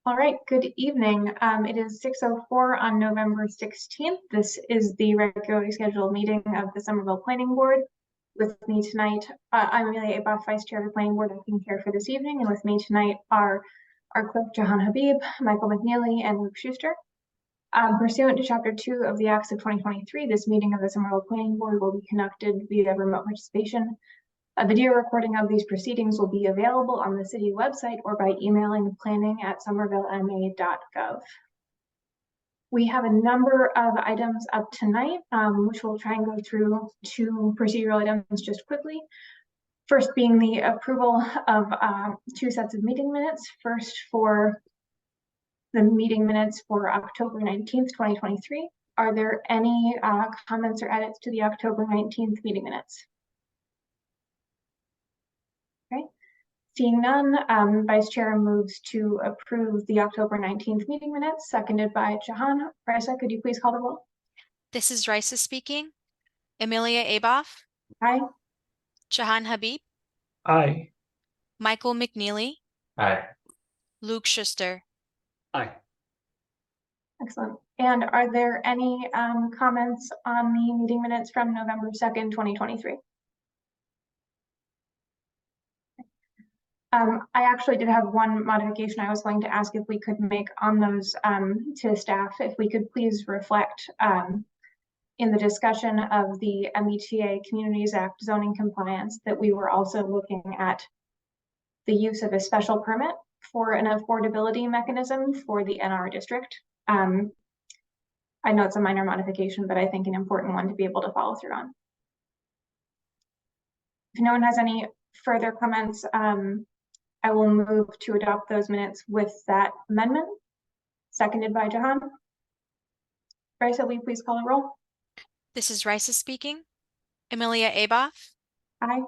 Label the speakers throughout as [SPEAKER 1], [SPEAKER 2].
[SPEAKER 1] All right, good evening. It is 6:04 on November 16th. This is the regularly scheduled meeting of the Somerville Planning Board. With me tonight, I'm Amelia Aboff, Vice Chair of the Planning Board, acting chair for this evening, and with me tonight are our clerk, Jahan Habib, Michael McNeely, and Luke Schuster. Pursuant to Chapter 2 of the Acts of 2023, this meeting of the Somerville Planning Board will be conducted via remote participation. A video recording of these proceedings will be available on the city website or by emailing planning@somervillema.gov. We have a number of items up tonight, which we'll try and go through two procedural items just quickly. First being the approval of two sets of meeting minutes. First for the meeting minutes for October 19th, 2023. Are there any comments or edits to the October 19th meeting minutes? Okay, seeing none, Vice Chair moves to approve the October 19th meeting minutes, seconded by Jahan. Raisa, could you please call the roll?
[SPEAKER 2] This is Raisa speaking. Amelia Aboff.
[SPEAKER 1] Aye.
[SPEAKER 2] Jahan Habib.
[SPEAKER 3] Aye.
[SPEAKER 2] Michael McNeely.
[SPEAKER 3] Aye.
[SPEAKER 2] Luke Schuster.
[SPEAKER 3] Aye.
[SPEAKER 1] Excellent. And are there any comments on the meeting minutes from November 2nd, 2023? I actually did have one modification I was going to ask if we could make on those to staff, if we could please reflect in the discussion of the MBTA Communities Act zoning compliance that we were also looking at the use of a special permit for an affordability mechanism for the NR district. I know it's a minor modification, but I think an important one to be able to follow through on. If no one has any further comments, I will move to adopt those minutes with that amendment, seconded by Jahan. Raisa, will you please call the roll?
[SPEAKER 2] This is Raisa speaking. Amelia Aboff.
[SPEAKER 1] Aye.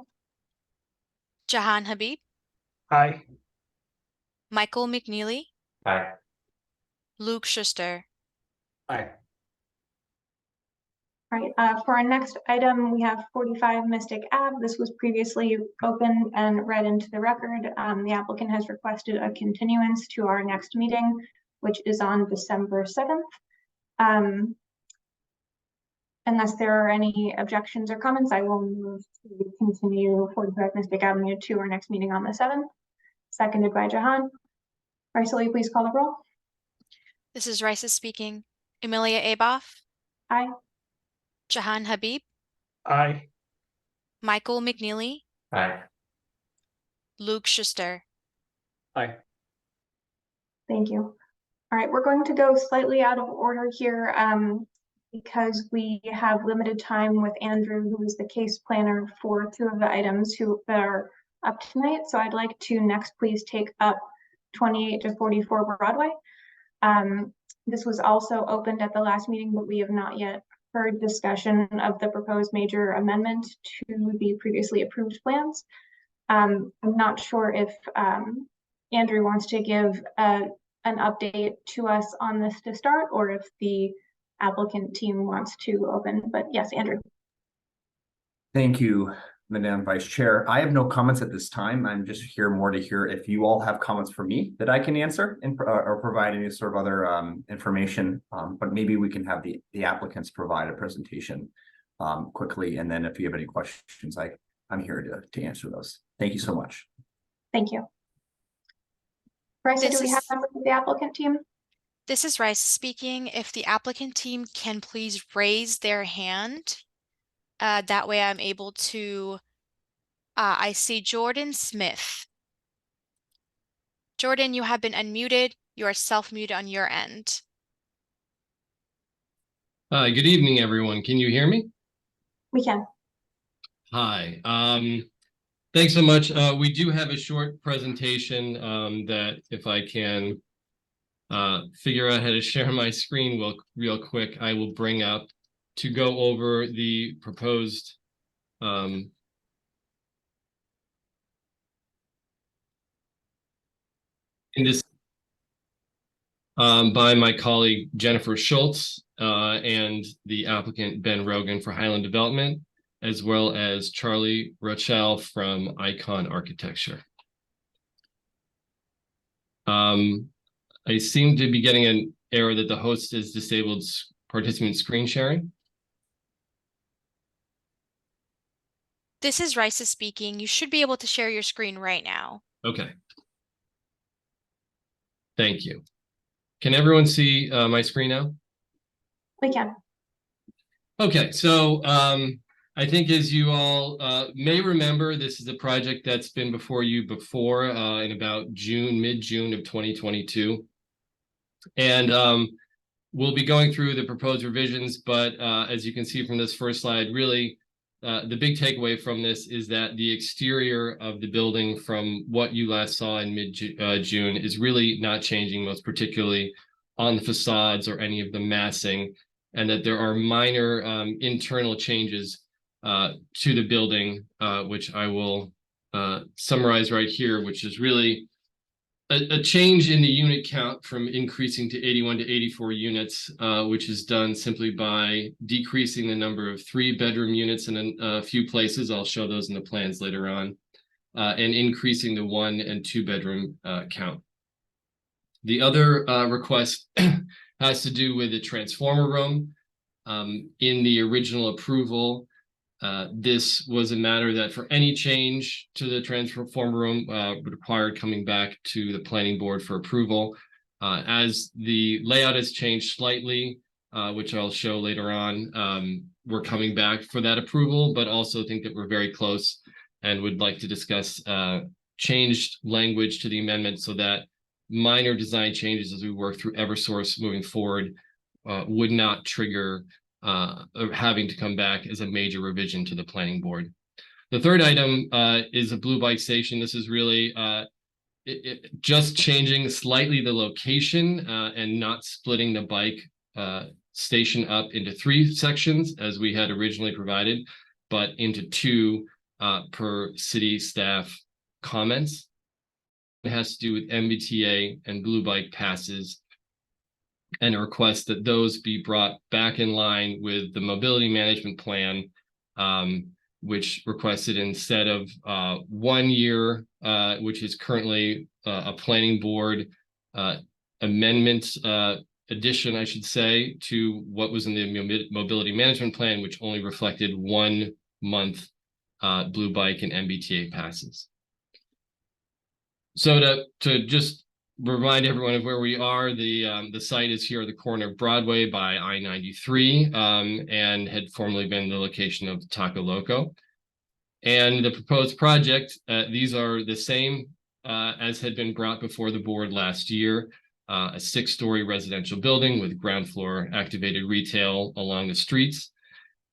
[SPEAKER 2] Jahan Habib.
[SPEAKER 3] Aye.
[SPEAKER 2] Michael McNeely.
[SPEAKER 3] Aye.
[SPEAKER 2] Luke Schuster.
[SPEAKER 3] Aye.
[SPEAKER 1] All right, for our next item, we have 45 Mystic Ave. This was previously open and read into the record. The applicant has requested a continuance to our next meeting, which is on December 7th. Unless there are any objections or comments, I will move to continue 45 Mystic Avenue to our next meeting on the 7th, seconded by Jahan. Raisa, will you please call the roll?
[SPEAKER 2] This is Raisa speaking. Amelia Aboff.
[SPEAKER 1] Aye.
[SPEAKER 2] Jahan Habib.
[SPEAKER 3] Aye.
[SPEAKER 2] Michael McNeely.
[SPEAKER 3] Aye.
[SPEAKER 2] Luke Schuster.
[SPEAKER 3] Aye.
[SPEAKER 1] Thank you. All right, we're going to go slightly out of order here because we have limited time with Andrew, who is the case planner for two of the items that are up tonight. So I'd like to next please take up 28 to 44 Broadway. This was also opened at the last meeting, but we have not yet heard discussion of the proposed major amendment to the previously approved plans. I'm not sure if Andrew wants to give an update to us on this to start, or if the applicant team wants to open, but yes, Andrew.
[SPEAKER 4] Thank you, Madam Vice Chair. I have no comments at this time. I'm just here more to hear if you all have comments for me that I can answer and or provide any sort of other information. But maybe we can have the applicants provide a presentation quickly, and then if you have any questions, I'm here to answer those. Thank you so much.
[SPEAKER 1] Thank you. Raisa, do we have members of the applicant team?
[SPEAKER 2] This is Raisa speaking. If the applicant team can please raise their hand. That way I'm able to, I see Jordan Smith. Jordan, you have been unmuted. You are self-muted on your end.
[SPEAKER 5] Good evening, everyone. Can you hear me?
[SPEAKER 1] We can.
[SPEAKER 5] Hi. Thanks so much. We do have a short presentation that if I can figure out how to share my screen real quick, I will bring up to go over the proposed in this by my colleague Jennifer Schultz and the applicant Ben Rogan for Highland Development, as well as Charlie Rochelle from Icon Architecture. I seem to be getting an error that the host has disabled participant screen sharing.
[SPEAKER 2] This is Risa speaking. You should be able to share your screen right now.
[SPEAKER 5] Okay. Thank you. Can everyone see my screen now?
[SPEAKER 1] We can.
[SPEAKER 5] Okay, so I think as you all may remember, this is a project that's been before you before in about mid-June of 2022. And we'll be going through the proposed revisions, but as you can see from this first slide, really the big takeaway from this is that the exterior of the building from what you last saw in mid-June is really not changing, most particularly on the facades or any of the massing, and that there are minor internal changes to the building, which I will summarize right here, which is really a change in the unit count from increasing to 81 to 84 units, which is done simply by decreasing the number of 3-bedroom units in a few places. I'll show those in the plans later on, and increasing the 1- and 2-bedroom count. The other request has to do with the transformer room. In the original approval, this was a matter that for any change to the transformer room would require coming back to the planning board for approval. As the layout has changed slightly, which I'll show later on, we're coming back for that approval, but also think that we're very close and would like to discuss changed language to the amendment so that minor design changes as we work through Eversource moving forward would not trigger having to come back as a major revision to the planning board. The third item is a Blue Bike station. This is really just changing slightly the location and not splitting the bike station up into 3 sections as we had originally provided, but into 2 per city staff comments. It has to do with MBTA and Blue Bike passes, and a request that those be brought back in line with the mobility management plan, which requested instead of 1 year, which is currently a planning board amendment addition, I should say, to what was in the mobility management plan, which only reflected 1 month Blue Bike and MBTA passes. So to just remind everyone of where we are, the site is here at the corner of Broadway by I-93 and had formerly been the location of Taco Loco. And the proposed project, these are the same as had been brought before the board last year, a 6-story residential building with ground floor activated retail along the streets.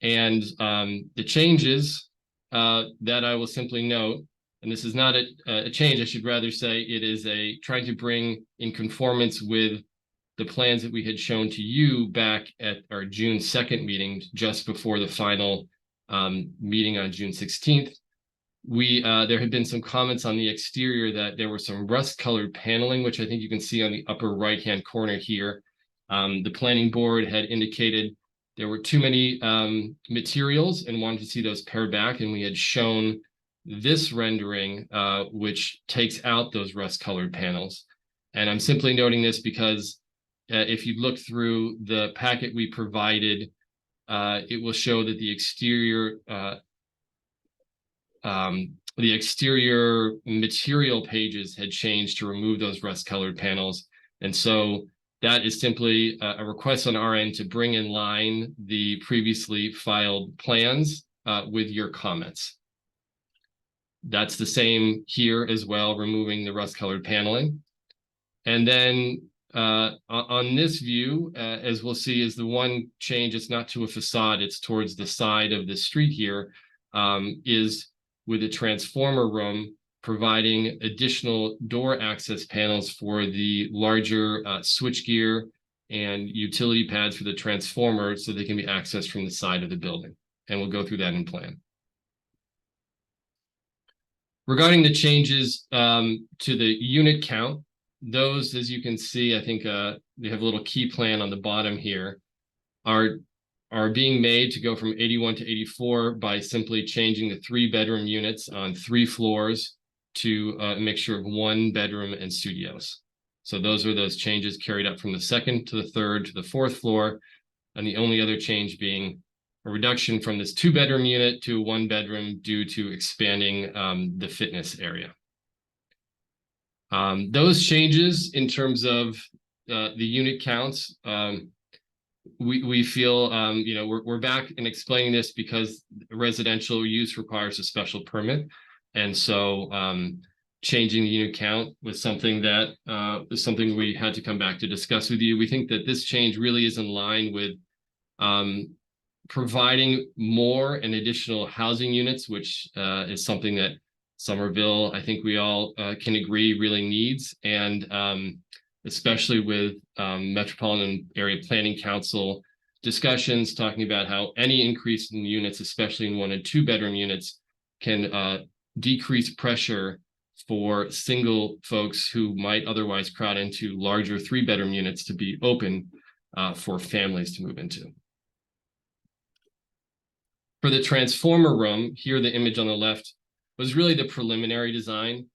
[SPEAKER 5] And the changes that I will simply note, and this is not a change, I should rather say it is trying to bring in conformance with the plans that we had shown to you back at our June 2nd meeting, just before the final meeting on June 16th. There had been some comments on the exterior that there were some rust-colored paneling, which I think you can see on the upper right-hand corner here. The planning board had indicated there were too many materials and wanted to see those pared back, and we had shown this rendering, which takes out those rust-colored panels. And I'm simply noting this because if you look through the packet we provided, it will show that the exterior material pages had changed to remove those rust-colored panels. And so that is simply a request on our end to bring in line the previously filed plans with your comments. That's the same here as well, removing the rust-colored paneling. And then on this view, as we'll see, is the one change, it's not to a facade, it's towards the side of the street here, is with the transformer room, providing additional door access panels for the larger switchgear and utility pads for the transformer so they can be accessed from the side of the building. And we'll go through that in plan. Regarding the changes to the unit count, those, as you can see, I think they have a little key plan on the bottom here, are being made to go from 81 to 84 by simply changing the 3-bedroom units on 3 floors to a mixture of 1 bedroom and studios. So those are those changes carried up from the second to the third to the fourth floor. And the only other change being a reduction from this 2-bedroom unit to a 1-bedroom due to expanding the fitness area. Those changes in terms of the unit counts, we feel, we're back and explaining this because residential use requires a special permit. And so changing the unit count was something that we had to come back to discuss with you. We think that this change really is in line with providing more and additional housing units, which is something that Somerville, I think we all can agree, really needs. And especially with Metropolitan Area Planning Council discussions talking about how any increase in units, especially in 1- and 2-bedroom units, can decrease pressure for single folks who might otherwise crowd into larger 3-bedroom units to be open for families to move into. For the transformer room, here the image on the left was really the preliminary design,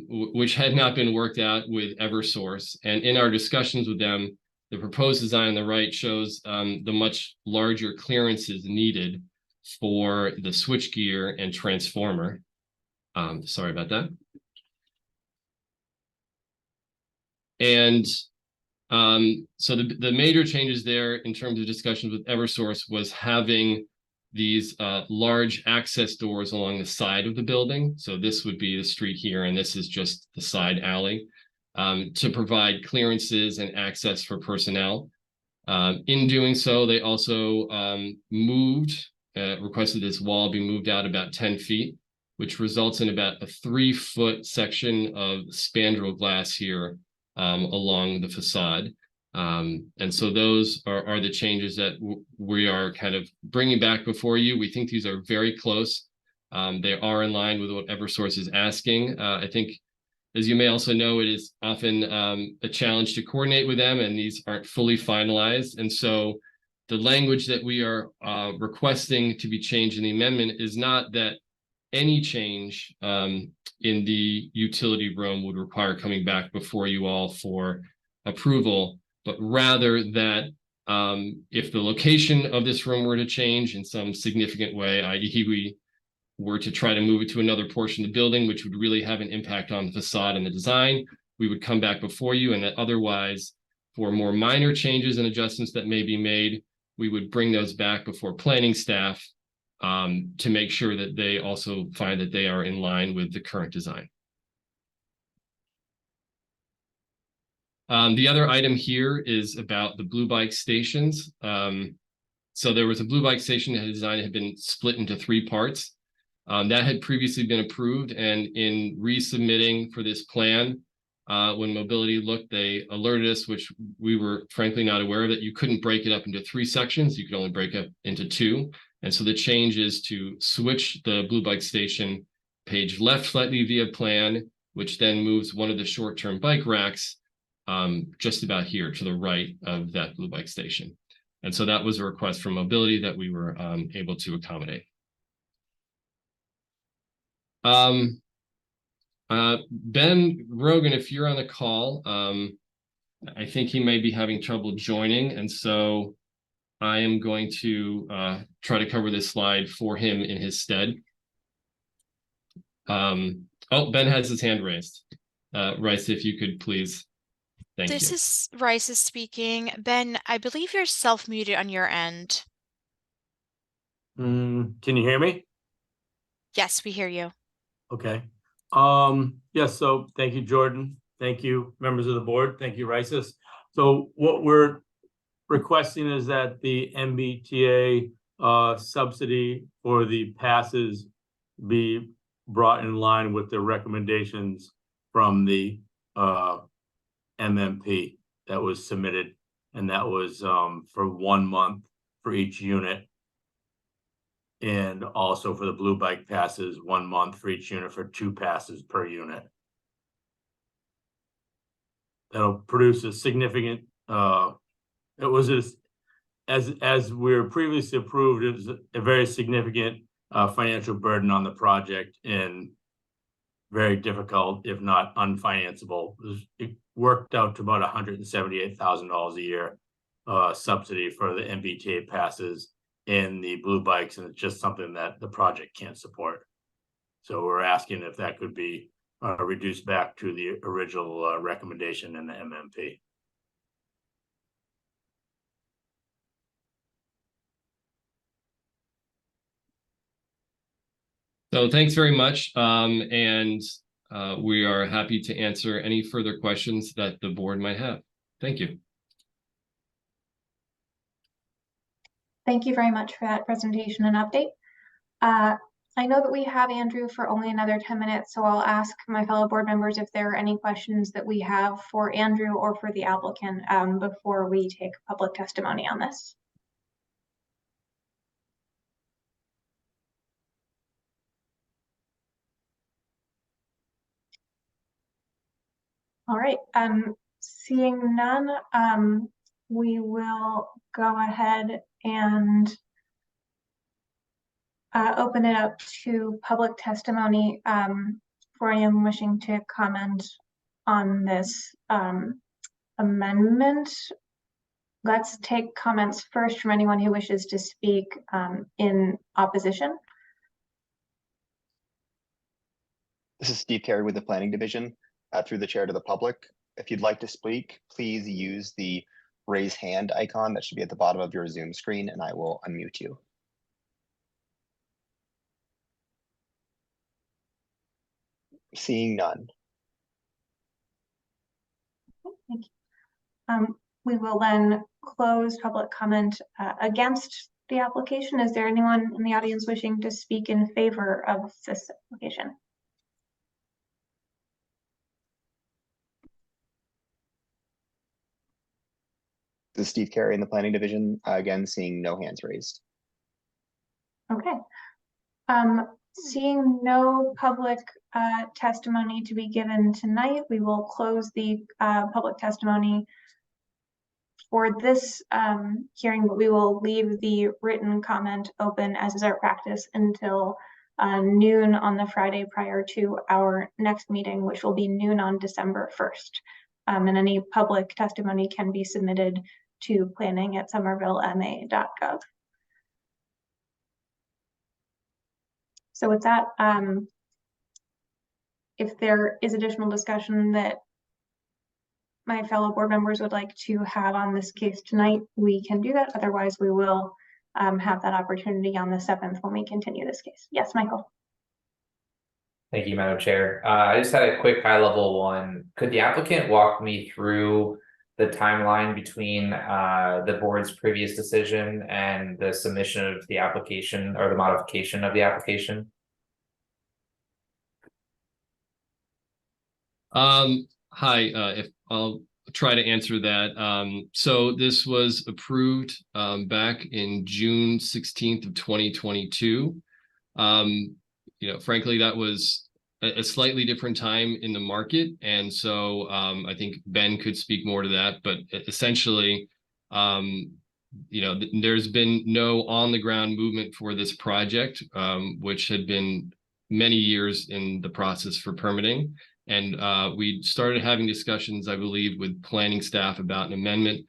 [SPEAKER 5] which had not been worked out with Eversource. And in our discussions with them, the proposed design on the right shows the much larger clearances needed for the switchgear and transformer. Sorry about that. And so the major changes there in terms of discussions with Eversource was having these large access doors along the side of the building. So this would be the street here, and this is just the side alley, to provide clearances and access for personnel. In doing so, they also requested this wall be moved out about 10 feet, which results in about a 3-foot section of spandrel glass here along the facade. And so those are the changes that we are kind of bringing back before you. We think these are very close. They are in line with what Eversource is asking. I think, as you may also know, it is often a challenge to coordinate with them, and these aren't fully finalized. And so the language that we are requesting to be changed in the amendment is not that any change in the utility room would require coming back before you all for approval, but rather that if the location of this room were to change in some significant way, i.e. we were to try to move it to another portion of the building, which would really have an impact on the facade and the design, we would come back before you, and that otherwise, for more minor changes and adjustments that may be made, we would bring those back before planning staff to make sure that they also find that they are in line with the current design. The other item here is about the Blue Bike stations. So there was a Blue Bike station design that had been split into 3 parts. That had previously been approved, and in resubmitting for this plan, when Mobility looked, they alerted us, which we were frankly not aware of, that you couldn't break it up into 3 sections. You could only break it into 2. And so the change is to switch the Blue Bike station page left slightly via plan, which then moves one of the short-term bike racks just about here to the right of that Blue Bike station. And so that was a request from Mobility that we were able to accommodate. Ben Rogan, if you're on the call, I think he may be having trouble joining, and so I am going to try to cover this slide for him in his stead. Oh, Ben has his hand raised. Rice, if you could please. Thank you.
[SPEAKER 2] This is Rice speaking. Ben, I believe you're self-muted on your end.
[SPEAKER 6] Can you hear me?
[SPEAKER 2] Yes, we hear you.
[SPEAKER 6] Okay. Yes, so thank you, Jordan. Thank you, members of the board. Thank you, Rices. So what we're requesting is that the MBTA subsidy for the passes be brought in line with the recommendations from the MMP that was submitted, and that was for 1 month for each unit, and also for the Blue Bike passes 1 month for each unit for 2 passes per unit. That'll produce a significant it was as we were previously approved, it was a very significant financial burden on the project, and very difficult, if not unfinanceable. It worked out to about $178,000 a year subsidy for the MBTA passes in the blue bikes, and it's just something that the project can't support. So we're asking if that could be reduced back to the original recommendation in the MMP.
[SPEAKER 5] So thanks very much. We are happy to answer any further questions that the board might have. Thank you.
[SPEAKER 1] Thank you very much for that presentation and update. I know that we have Andrew for only another 10 minutes, so I'll ask my fellow board members if there are any questions that we have for Andrew or for the applicant before we take public testimony on this. All right, seeing none, we will go ahead and open it up to public testimony for anyone wishing to comment on this amendment. Let's take comments first from anyone who wishes to speak in opposition.
[SPEAKER 7] This is Steve Carey with the Planning Division. Through the chair to the public, if you'd like to speak, please use the raise hand icon that should be at the bottom of your Zoom screen, and I will unmute you. Seeing none.
[SPEAKER 1] Thank you. We will then close public comment against the application. Is there anyone in the audience wishing to speak in favor of this application?
[SPEAKER 7] This is Steve Carey in the Planning Division. Again, seeing no hands raised.
[SPEAKER 1] Okay. Seeing no public testimony to be given tonight, we will close the public testimony for this hearing, but we will leave the written comment open, as is our practice, until noon on the Friday prior to our next meeting, which will be noon on December 1st. And any public testimony can be submitted to planning@somervillema.gov. So with that, if there is additional discussion that my fellow board members would like to have on this case tonight, we can do that. Otherwise, we will have that opportunity on the 7th when we continue this case. Yes, Michael.
[SPEAKER 8] Thank you, Madam Chair. I just had a quick high-level one. Could the applicant walk me through the timeline between the board's previous decision and the submission of the application or the modification of the application?
[SPEAKER 5] Hi, if I'll try to answer that. So this was approved back in June 16th of 2022. Frankly, that was a slightly different time in the market. And so I think Ben could speak more to that, but essentially, there's been no on the ground movement for this project, which had been many years in the process for permitting. And we started having discussions, I believe, with planning staff about an amendment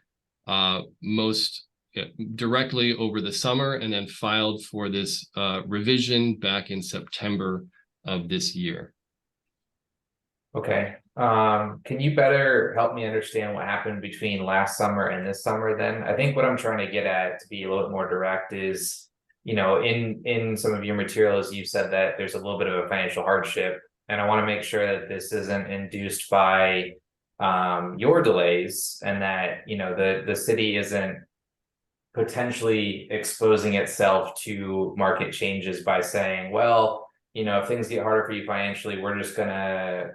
[SPEAKER 5] directly over the summer, and then filed for this revision back in September of this year.
[SPEAKER 8] Okay. Can you better help me understand what happened between last summer and this summer then? I think what I'm trying to get at, to be a little bit more direct, is, in some of your materials, you said that there's a little bit of a financial hardship, and I want to make sure that this isn't induced by your delays, and that, the city isn't potentially exposing itself to market changes by saying, well, if things get harder for you financially, we're just gonna,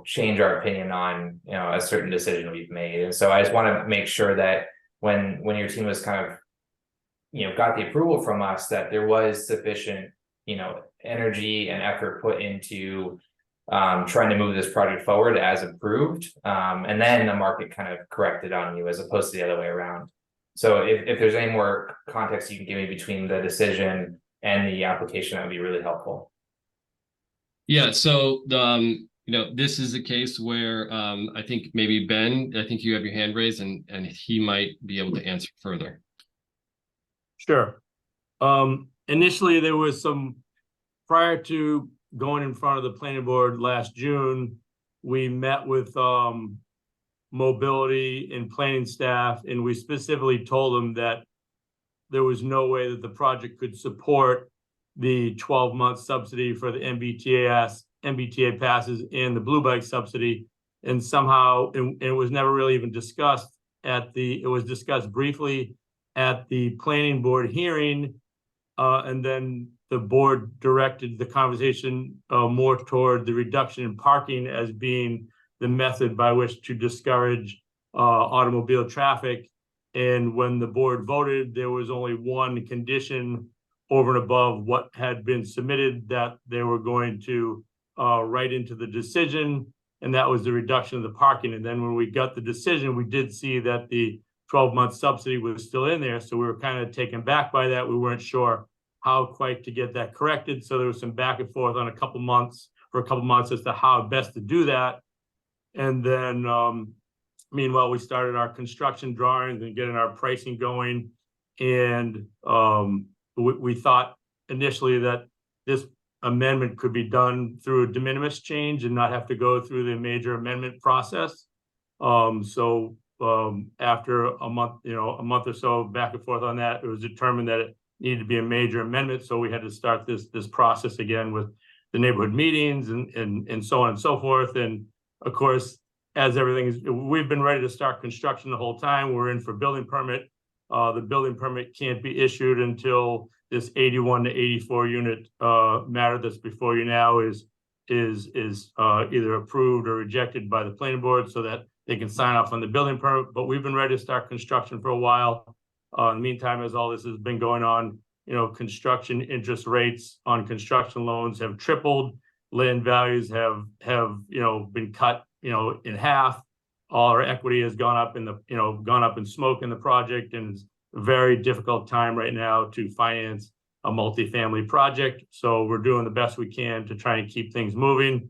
[SPEAKER 8] change our opinion on, a certain decision we've made. And so I just want to make sure that when your team was kind of, got the approval from us, that there was sufficient, energy and effort put into trying to move this project forward as approved. And then the market kind of corrected on you, as opposed to the other way around. So if there's any more context you can give me between the decision and the application, that would be really helpful.
[SPEAKER 5] Yeah, so this is a case where I think maybe Ben, I think you have your hand raised and he might be able to answer further.
[SPEAKER 6] Sure. Initially, there was some, prior to going in front of the planning board last June, we met with mobility and planning staff, and we specifically told them that there was no way that the project could support the 12-month subsidy for the MBTA passes and the Blue Bike subsidy. And somehow, and it was never really even discussed it was discussed briefly at the planning board hearing. And then the board directed the conversation more toward the reduction in parking as being the method by which to discourage automobile traffic. And when the board voted, there was only one condition over and above what had been submitted that they were going to write into the decision, and that was the reduction of the parking. And then when we got the decision, we did see that the 12-month subsidy was still in there. So we were kind of taken back by that. We weren't sure how quite to get that corrected. So there was some back and forth on a couple months as to how best to do that. And then meanwhile, we started our construction drawings and getting our pricing going. And we thought initially that this amendment could be done through a de minimis change and not have to go through the major amendment process. After a month or so back and forth on that, it was determined that it needed to be a major amendment. So we had to start this process again with the neighborhood meetings and so on and so forth. And of course, as we've been ready to start construction the whole time. We're in for building permit. The building permit can't be issued until this 81 to 84 unit matter that's before you now is either approved or rejected by the planning board so that they can sign off on the building permit. But we've been ready to start construction for a while. In the meantime, as all this has been going on, construction interest rates on construction loans have tripled. Land values have been cut in half. All our equity has gone up in smoke in the project, and it's a very difficult time right now to finance a multifamily project. So we're doing the best we can to try and keep things moving.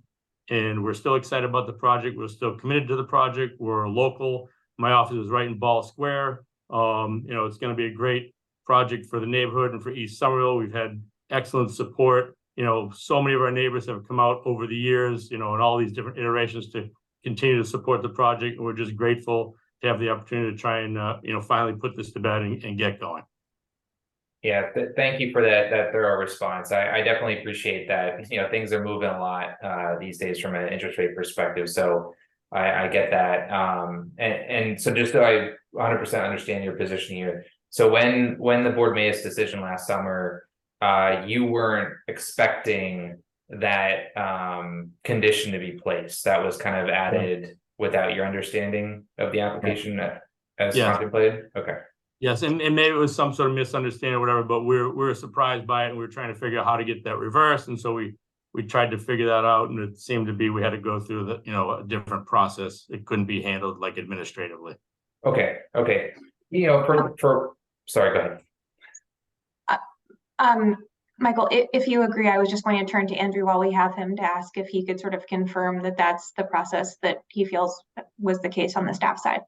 [SPEAKER 6] And we're still excited about the project. We're still committed to the project. We're local. My office is right in Ball Square. It's going to be a great project for the neighborhood and for East Somerville. We've had excellent support. So many of our neighbors have come out over the years, in all these different iterations to continue to support the project. And we're just grateful to have the opportunity to try and, finally put this to bed and get going.
[SPEAKER 8] Yeah, thank you for that thorough response. I definitely appreciate that. Things are moving a lot these days from an interest rate perspective. So I get that. And so just so I 100% understand your position here. So when the board made its decision last summer, you weren't expecting that condition to be placed. That was kind of added without your understanding of the application as contemplated. Okay.
[SPEAKER 6] Yes, and maybe it was some sort of misunderstanding or whatever, but we're surprised by it, and we were trying to figure out how to get that reversed. And so we tried to figure that out, and it seemed to be we had to go through a different process. It couldn't be handled like administratively.
[SPEAKER 8] Okay. Sorry, go ahead.
[SPEAKER 1] Michael, if you agree, I was just going to turn to Andrew while we have him to ask if he could sort of confirm that that's the process that he feels was the case on the staff side.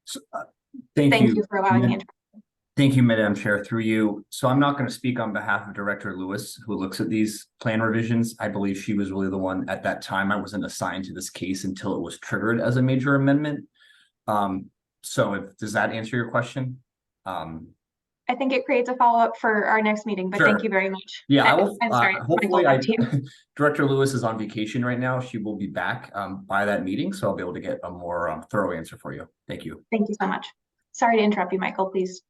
[SPEAKER 4] So,
[SPEAKER 1] Thank you for allowing me to.
[SPEAKER 4] Thank you, Madam Chair, through you. So I'm not going to speak on behalf of Director Lewis, who looks at these plan revisions. I believe she was really the one at that time. I wasn't assigned to this case until it was triggered as a major amendment. Does that answer your question?
[SPEAKER 1] I think it creates a follow-up for our next meeting, but
[SPEAKER 4] Sure.
[SPEAKER 1] Thank you very much.
[SPEAKER 4] Yeah, I will.
[SPEAKER 1] I'm sorry,
[SPEAKER 4] Hopefully,
[SPEAKER 1] Michael, back to you.
[SPEAKER 4] Director Lewis is on vacation right now. She will be back by that meeting, so I'll be able to get a more thorough answer for you. Thank you.
[SPEAKER 1] Thank you so much. Sorry to interrupt you, Michael, please.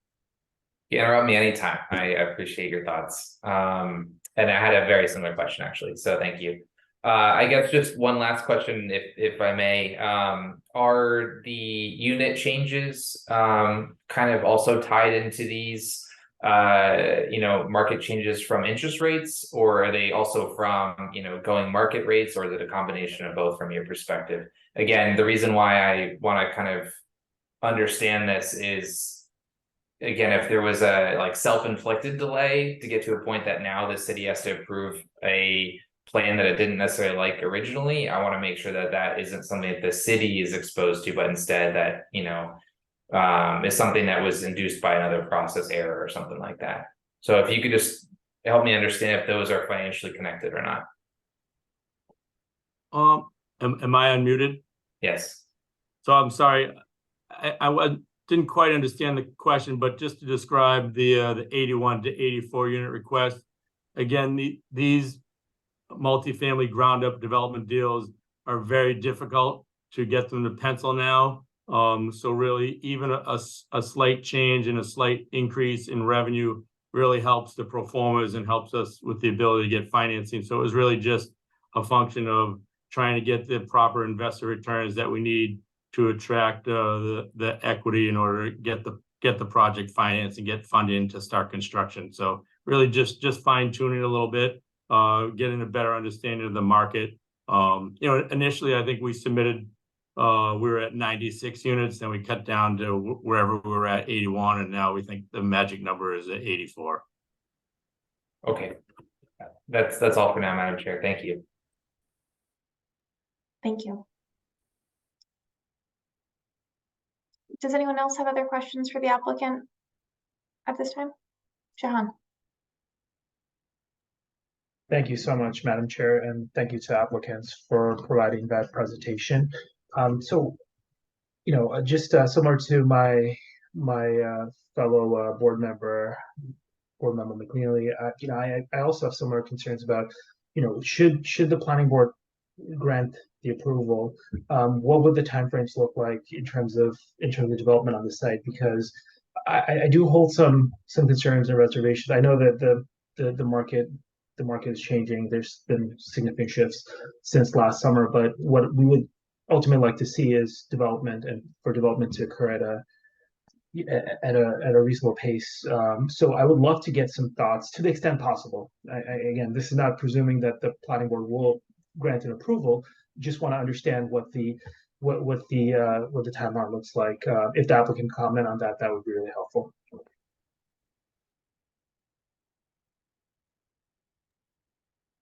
[SPEAKER 8] You interrupt me anytime. I appreciate your thoughts. And I had a very similar question actually, so thank you. I guess just one last question, if I may. Are the unit changes kind of also tied into these market changes from interest rates, or are they also from going market rates, or is it a combination of both from your perspective? Again, the reason why I want to kind of understand this is again, if there was a like self-inflicted delay to get to a point that now the city has to approve a plan that it didn't necessarily like originally, I want to make sure that that isn't something that the city is exposed to, but instead that, you know, is something that was induced by another process error or something like that. So if you could just help me understand if those are financially connected or not.
[SPEAKER 6] Am I unmuted?
[SPEAKER 8] Yes.
[SPEAKER 6] So I'm sorry, didn't quite understand the question, but just to describe the 81 to 84 unit request. Again, these multifamily ground up development deals are very difficult to get them to pencil now. So really even a slight change and a slight increase in revenue really helps the pro formas and helps us with the ability to get financing. So it was really just a function of trying to get the proper investor returns that we need to attract the equity in order to get the project financed and get funding to start construction. So really just fine tuning a little bit, getting a better understanding of the market. You know, initially I think we submitted, we were at 96 units, then we cut down to wherever we were at 81, and now we think the magic number is at 84.
[SPEAKER 8] Okay. That's all for now, Madam Chair. Thank you.
[SPEAKER 1] Thank you. Does anyone else have other questions for the applicant at this time? Shahan.
[SPEAKER 3] Thank you so much, Madam Chair, and thank you to applicants for providing that presentation. So, you know, just similar to my fellow board member McNeely, you know, I also have similar concerns about, you know, should the planning board grant the approval, what would the timeframes look like in terms of development on the site? Because I do hold some concerns and reservations. I know that the market is changing. There's been significant shifts since last summer, but what we would ultimately like to see is development, and for development to occur at a reasonable pace. So I would love to get some thoughts to the extent possible. Again, this is not presuming that the planning board will grant an approval. Just want to understand what the timeline looks like. If the applicant comment on that, that would be really helpful.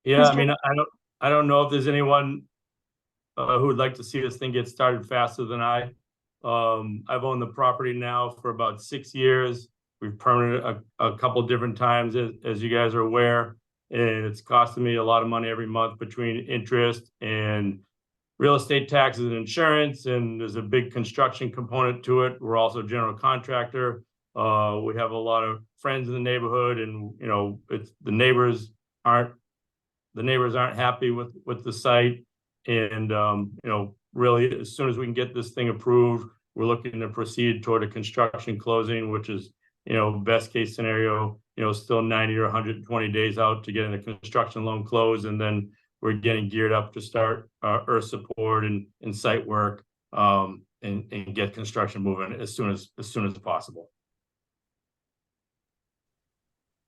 [SPEAKER 6] Yeah, I mean, I don't know if there's anyone who would like to see this thing get started faster than I. I've owned the property now for about 6 years. We've permitted a couple different times, as you guys are aware, and it's costing me a lot of money every month between interest and real estate taxes and insurance, and there's a big construction component to it. We're also a general contractor. We have a lot of friends in the neighborhood, and you know, the neighbors aren't happy with the site. And you know, really, as soon as we can get this thing approved, we're looking to proceed toward a construction closing, which is, you know, best case scenario, you know, still 90 or 120 days out to getting the construction loan closed, and then we're getting geared up to start earth support and site work, and get construction moving as soon as possible.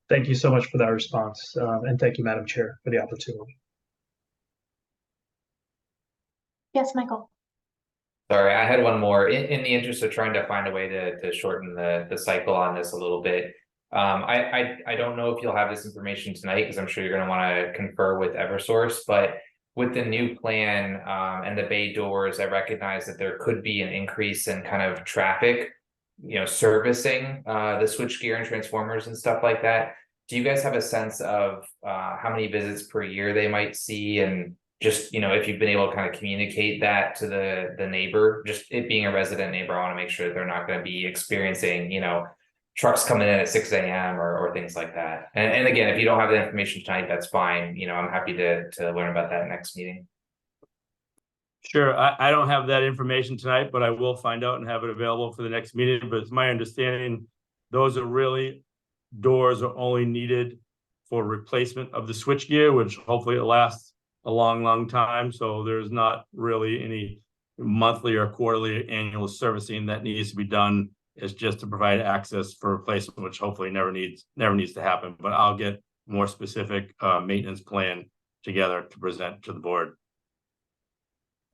[SPEAKER 3] Thank you so much for that response, and thank you, Madam Chair, for the opportunity.
[SPEAKER 1] Yes, Michael.
[SPEAKER 8] Sorry, I had one more. In the interest of trying to find a way to shorten the cycle on this a little bit. I don't know if you'll have this information tonight, because I'm sure you're going to want to confer with Eversource, but with the new plan and the bay doors, I recognize that there could be an increase in kind of traffic, you know, servicing the switchgear and transformers and stuff like that. Do you guys have a sense of how many visits per year they might see? And just, you know, if you've been able to kind of communicate that to the neighbor, just it being a resident neighbor, I want to make sure that they're not going to be experiencing, you know, trucks coming in at 6 a.m. or things like that. And again, if you don't have the information tonight, that's fine. You know, I'm happy to learn about that next meeting.
[SPEAKER 6] Sure, I don't have that information tonight, but I will find out and have it available for the next meeting. But it's my understanding those are really doors are only needed for replacement of the switchgear, which hopefully it lasts a long time. So there's not really any monthly or quarterly annual servicing that needs to be done. It's just to provide access for replacement, which hopefully never needs to happen. But I'll get more specific maintenance plan together to present to the board.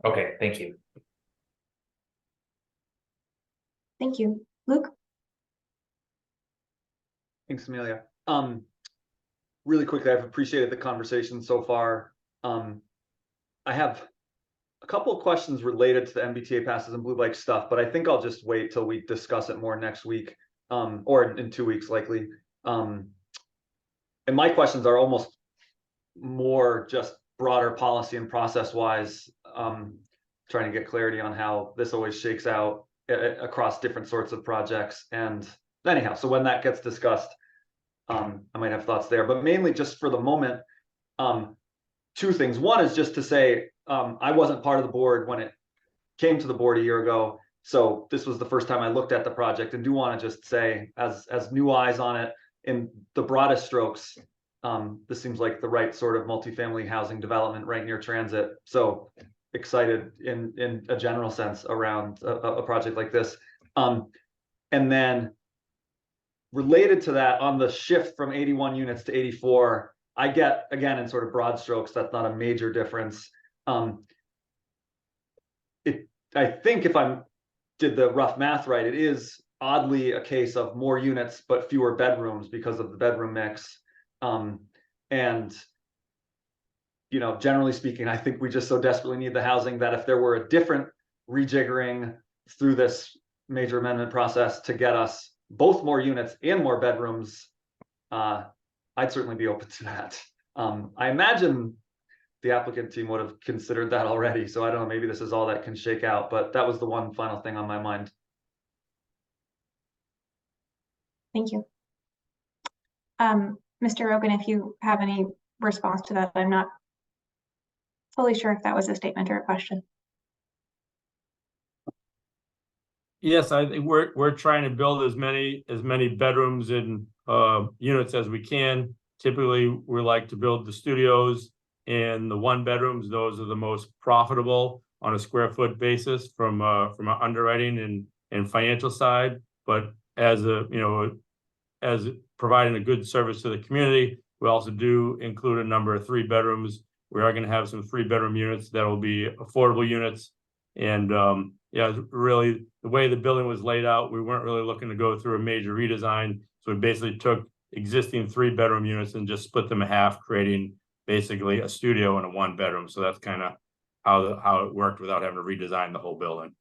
[SPEAKER 8] Okay, thank you.
[SPEAKER 1] Thank you. Luke?
[SPEAKER 9] Thanks, Amelia. Really quickly, I've appreciated the conversation so far. I have a couple of questions related to the MBTA passes and blue bike stuff, but I think I'll just wait till we discuss it more next week, or in 2 weeks likely. And my questions are almost more just broader policy and process wise, trying to get clarity on how this always shakes out across different sorts of projects. And anyhow, so when that gets discussed, I might have thoughts there, but mainly just for the moment, two things. One is just to say, I wasn't part of the board when it came to the board a year ago. So this was the first time I looked at the project, and do want to just say, as new eyes on it, in the broadest strokes, this seems like the right sort of multifamily housing development right near transit. So excited in a general sense around a project like this. And then related to that, on the shift from 81 units to 84, I get, again, in sort of broad strokes, that's not a major difference. I think if I did the rough math right, it is oddly a case of more units but fewer bedrooms because of the bedroom mix. And you know, generally speaking, I think we just so desperately need the housing that if there were a different rejiggering through this major amendment process to get us both more units and more bedrooms, I'd certainly be open to that. I imagine the applicant team would have considered that already. So I don't know, maybe this is all that can shake out, but that was the one final thing on my mind.
[SPEAKER 1] Thank you. Mr. Rogan, if you have any response to that, I'm not fully sure if that was a statement or a question.
[SPEAKER 6] Yes, I think we're trying to build as many bedrooms and units as we can. Typically, we like to build the studios and the one bedrooms. Those are the most profitable on a square foot basis from an underwriting and financial side. But as as providing a good service to the community, we also do include a number of 3 bedrooms. We are going to have some 3-bedroom units that will be affordable units. And yeah, really the way the building was laid out, we weren't really looking to go through a major redesign. So we basically took existing 3-bedroom units and just split them in half, creating basically a studio and a 1-bedroom. So that's kind of how it worked without having to redesign the whole building.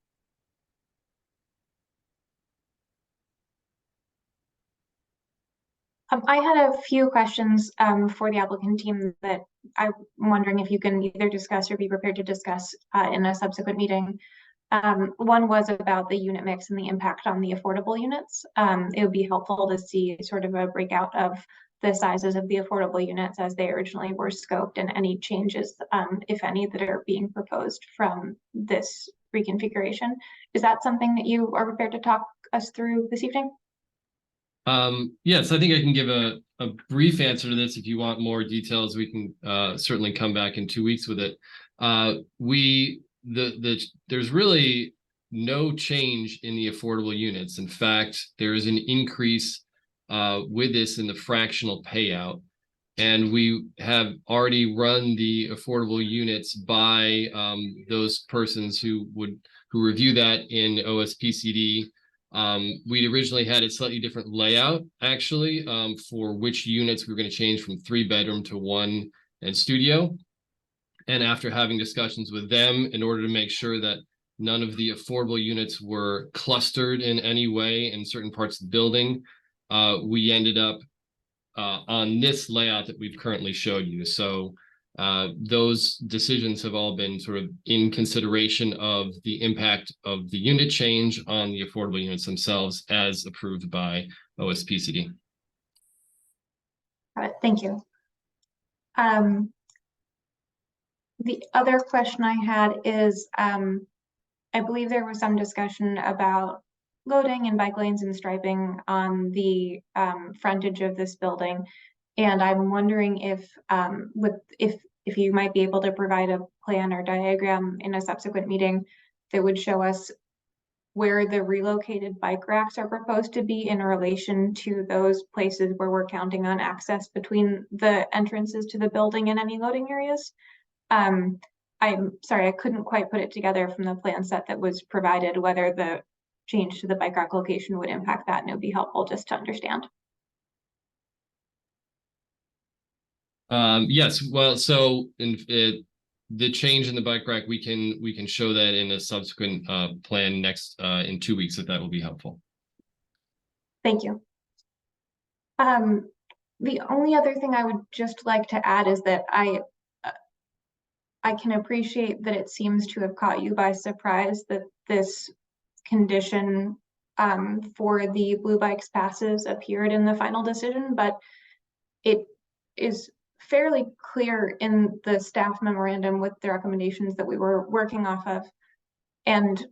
[SPEAKER 1] I had a few questions for the applicant team that I'm wondering if you can either discuss or be prepared to discuss in a subsequent meeting. One was about the unit mix and the impact on the affordable units. It would be helpful to see sort of a breakout of the sizes of the affordable units as they originally were scoped, and any changes, if any, that are being proposed from this reconfiguration. Is that something that you are prepared to talk us through this evening?
[SPEAKER 5] Yes, I think I can give a brief answer to this. If you want more details, we can certainly come back in 2 weeks with it. There's really no change in the affordable units. In fact, there is an increase with this in the fractional payout. And we have already run the affordable units by those persons who review that in OSPCD. We originally had a slightly different layout, actually, for which units we were going to change from 3-bedroom to 1 and studio. And after having discussions with them, in order to make sure that none of the affordable units were clustered in any way in certain parts of the building, we ended up on this layout that we've currently showed you. So those decisions have all been sort of in consideration of the impact of the unit change on the affordable units themselves as approved by OSPCD.
[SPEAKER 1] Got it. Thank you. The other question I had is, I believe there was some discussion about loading and bike lanes and striping on the frontage of this building. And I'm wondering if you might be able to provide a plan or diagram in a subsequent meeting that would show us where the relocated bike racks are proposed to be in relation to those places where we're counting on access between the entrances to the building and any loading areas. I'm sorry, I couldn't quite put it together from the plan set that was provided, whether the change to the bike rack location would impact that, and it would be helpful just to understand.
[SPEAKER 5] Yes, well, so the change in the bike rack, we can show that in a subsequent plan next in 2 weeks, if that will be helpful.
[SPEAKER 1] Thank you. The only other thing I would just like to add is that I can appreciate that it seems to have caught you by surprise that this condition for the Blue Bikes passes appeared in the final decision, but it is fairly clear in the staff memorandum with the recommendations that we were working off of. And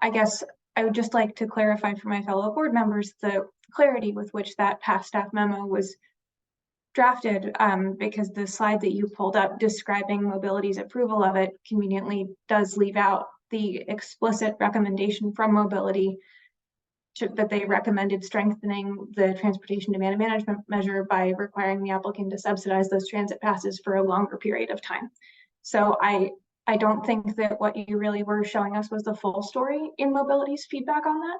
[SPEAKER 1] I guess I would just like to clarify for my fellow board members the clarity with which that past staff memo was drafted, because the slide that you pulled up describing Mobility's approval of it conveniently does leave out the explicit recommendation from Mobility that they recommended strengthening the transportation demand management measure by requiring the applicant to subsidize those transit passes for a longer period of time. So I don't think that what you really were showing us was the full story in Mobility's feedback on that.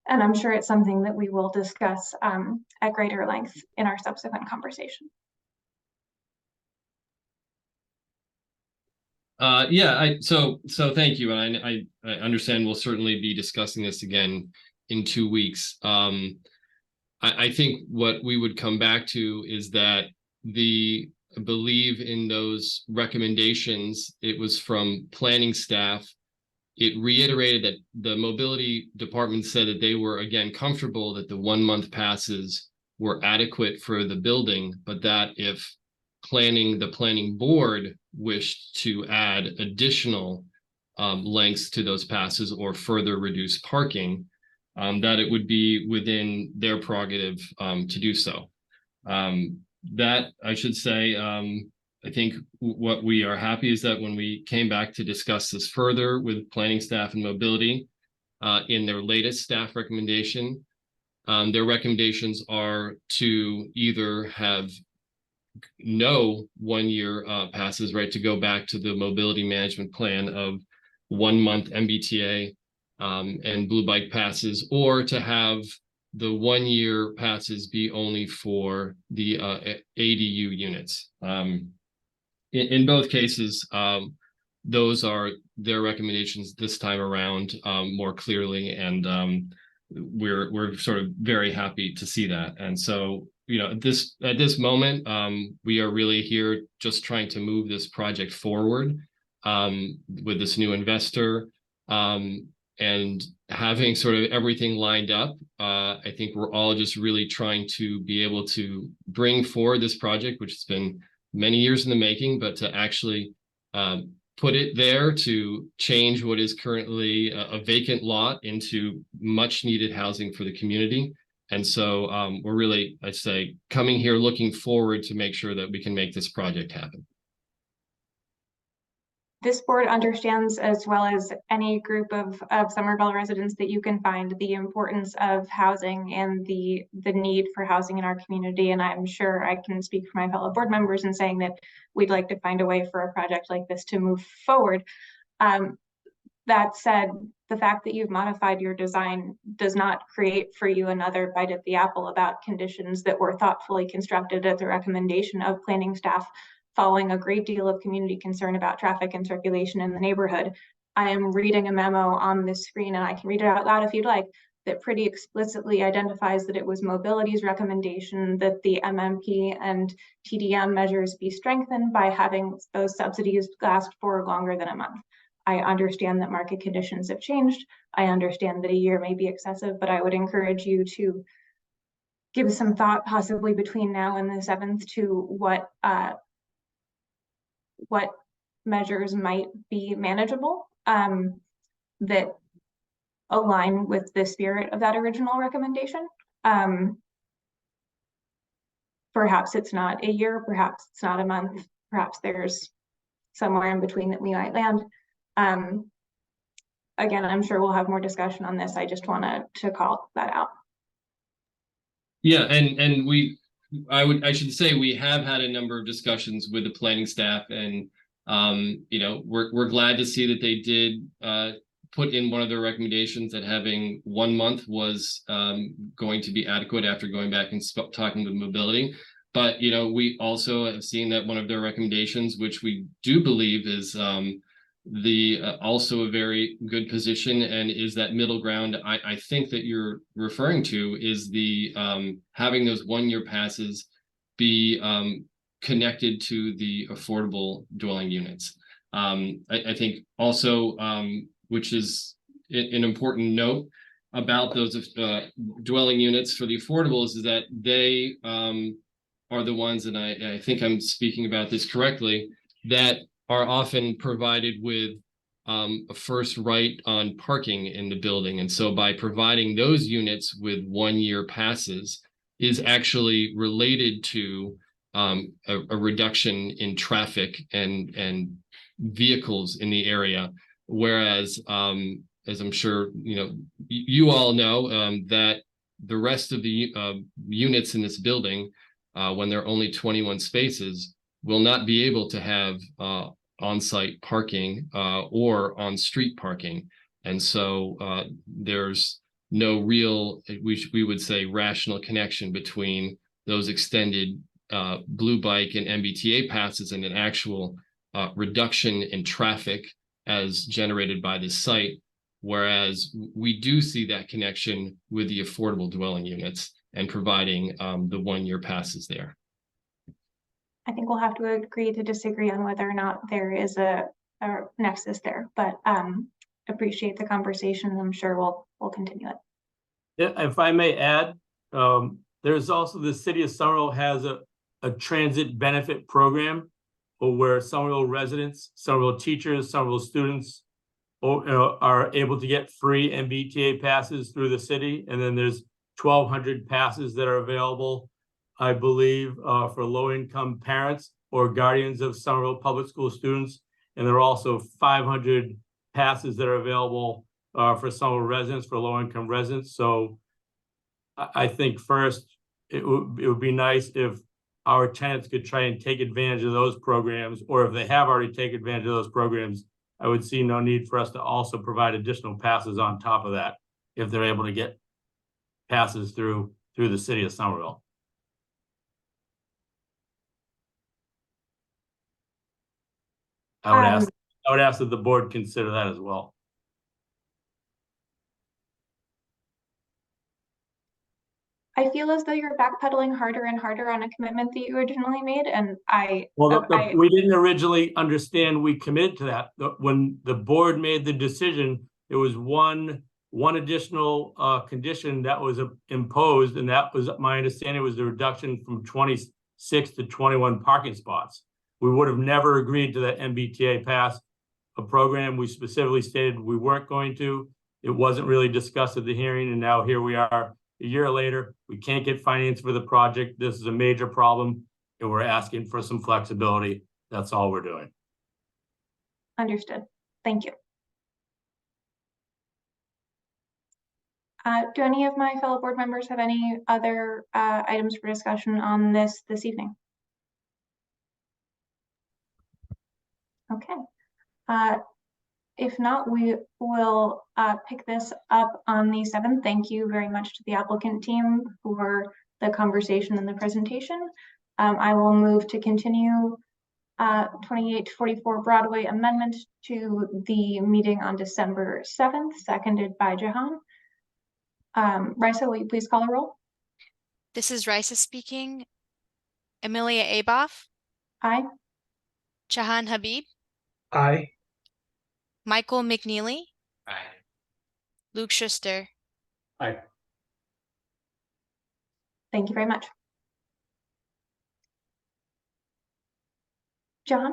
[SPEAKER 1] And I'm sure it's something that we will discuss at greater length in our subsequent conversation.
[SPEAKER 5] So thank you, and I understand we'll certainly be discussing this again in 2 weeks. I think what we would come back to is that I believe in those recommendations, it was from planning staff. It reiterated that the mobility department said that they were, again, comfortable that the 1 month passes were adequate for the building, but that if the planning board wished to add additional lengths to those passes or further reduce parking, that it would be within their prerogative to do so. That, I should say, I think what we are happy is that when we came back to discuss this further with planning staff and mobility in their latest staff recommendation, their recommendations are to either have no 1 year passes, right, to go back to the mobility management plan of 1 month MBTA and Blue Bike passes, or to have the 1 year passes be only for the ADU units. In both cases, those are their recommendations this time around more clearly, and we're sort of very happy to see that. And so, you know, at this moment, we are really here just trying to move this project forward with this new investor, and having sort of everything lined up. I think we're all just really trying to be able to bring forward this project, which has been many years in the making, but to actually put it there to change what is currently a vacant lot into much needed housing for the community. And so we're really, I'd say, coming here looking forward to make sure that we can make this project happen.
[SPEAKER 1] This board understands, as well as any group of Somerville residents that you can find, the importance of housing and the need for housing in our community. And I'm sure I can speak for my fellow board members in saying that we'd like to find a way for a project like this to move forward. That said, the fact that you've modified your design does not create for you another bite at the apple about conditions that were thoughtfully constructed at the recommendation of planning staff, following a great deal of community concern about traffic and circulation in the neighborhood. I am reading a memo on this screen, and I can read it out loud if you'd like, that pretty explicitly identifies that it was Mobility's recommendation that the MMP and TDM measures be strengthened by having those subsidies last for longer than a month. I understand that market conditions have changed. I understand that a year may be excessive, but I would encourage you to give some thought, possibly between now and the 7th, to what measures might be manageable that align with the spirit of that original recommendation. Perhaps it's not a year, perhaps it's not a month, perhaps there's somewhere in between that we might land. Again, I'm sure we'll have more discussion on this. I just want to call that out.
[SPEAKER 5] Yeah, and I should say we have had a number of discussions with the planning staff, and you know, we're glad to see that they did put in one of their recommendations that having 1 month was going to be adequate after going back and talking with mobility. But, you know, we also have seen that one of their recommendations, which we do believe is also a very good position and is that middle ground I think that you're referring to is the having those 1-year passes be connected to the affordable dwelling units. I think also, which is an important note about those dwelling units for the affordables, is that they are the ones, and I think I'm speaking about this correctly, that are often provided with a first right on parking in the building. And so by providing those units with 1-year passes is actually related to a reduction in traffic and vehicles in the area. Whereas, as I'm sure you all know, that the rest of the units in this building, when there are only 21 spaces, will not be able to have on-site parking or on-street parking. And so there's no real, we would say, rational connection between those extended Blue Bike and MBTA passes and an actual reduction in traffic as generated by this site. Whereas we do see that connection with the affordable dwelling units and providing the 1-year passes there.
[SPEAKER 1] I think we'll have to agree to disagree on whether or not there is a nexus there, but appreciate the conversation. I'm sure we'll continue it.
[SPEAKER 6] Yeah, if I may add, there's also the city of Somerville has a transit benefit program where Somerville residents, Somerville teachers, Somerville students are able to get free MBTA passes through the city. And then there's 1,200 passes that are available, I believe, for low-income parents or guardians of Somerville public school students. And there are also 500 passes that are available for Somerville residents, for low-income residents. So I think first, it would be nice if our tenants could try and take advantage of those programs, or if they have already taken advantage of those programs, I would see no need for us to also provide additional passes on top of that, if they're able to get passes through the city of Somerville. I would ask that the board consider that as well.
[SPEAKER 1] I feel as though you're backpedaling harder and harder on a commitment that you originally made, and
[SPEAKER 6] we didn't originally understand we committed to that. When the board made the decision, there was one additional condition that was imposed, and that was, my understanding, was the reduction from 26 to 21 parking spots. We would have never agreed to that MBTA pass, a program we specifically stated we weren't going to. It wasn't really discussed at the hearing, and now here we are a year later. We can't get finance for the project. This is a major problem, and we're asking for some flexibility. That's all we're doing.
[SPEAKER 1] Understood. Thank you. Do any of my fellow board members have any other items for discussion on this evening? Okay. If not, we will pick this up on the 7th. Thank you very much to the applicant team for the conversation and the presentation. I will move to continue 2844 Broadway amendment to the meeting on December 7th, seconded by Jahan. Raisa, will you please call the roll?
[SPEAKER 2] This is Raisa speaking. Amelia Aboff,
[SPEAKER 1] Aye.
[SPEAKER 2] Jahan Habib,
[SPEAKER 3] Aye.
[SPEAKER 2] Michael McNeely,
[SPEAKER 8] Aye.
[SPEAKER 2] Luke Schuster.
[SPEAKER 9] Aye.
[SPEAKER 1] Thank you very much. Jahan?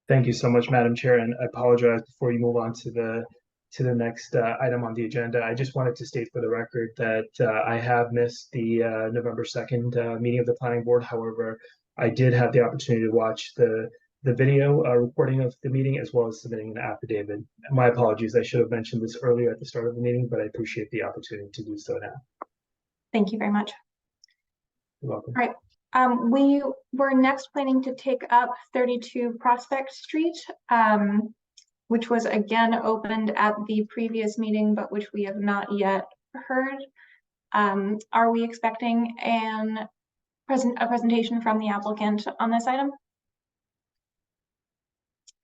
[SPEAKER 3] Thank you so much, Madam Chair, and I apologize before you move on to the next item on the agenda. I just wanted to state for the record that I have missed the November 2nd meeting of the planning board. However, I did have the opportunity to watch the video recording of the meeting, as well as submitting an affidavit. My apologies, I should have mentioned this earlier at the start of the meeting, but I appreciate the opportunity to do so now.
[SPEAKER 1] Thank you very much.
[SPEAKER 3] You're welcome.
[SPEAKER 1] All right. We were next planning to take up 32 Prospect Street, which was again opened at the previous meeting, but which we have not yet heard. Are we expecting an a presentation from the applicant on this item?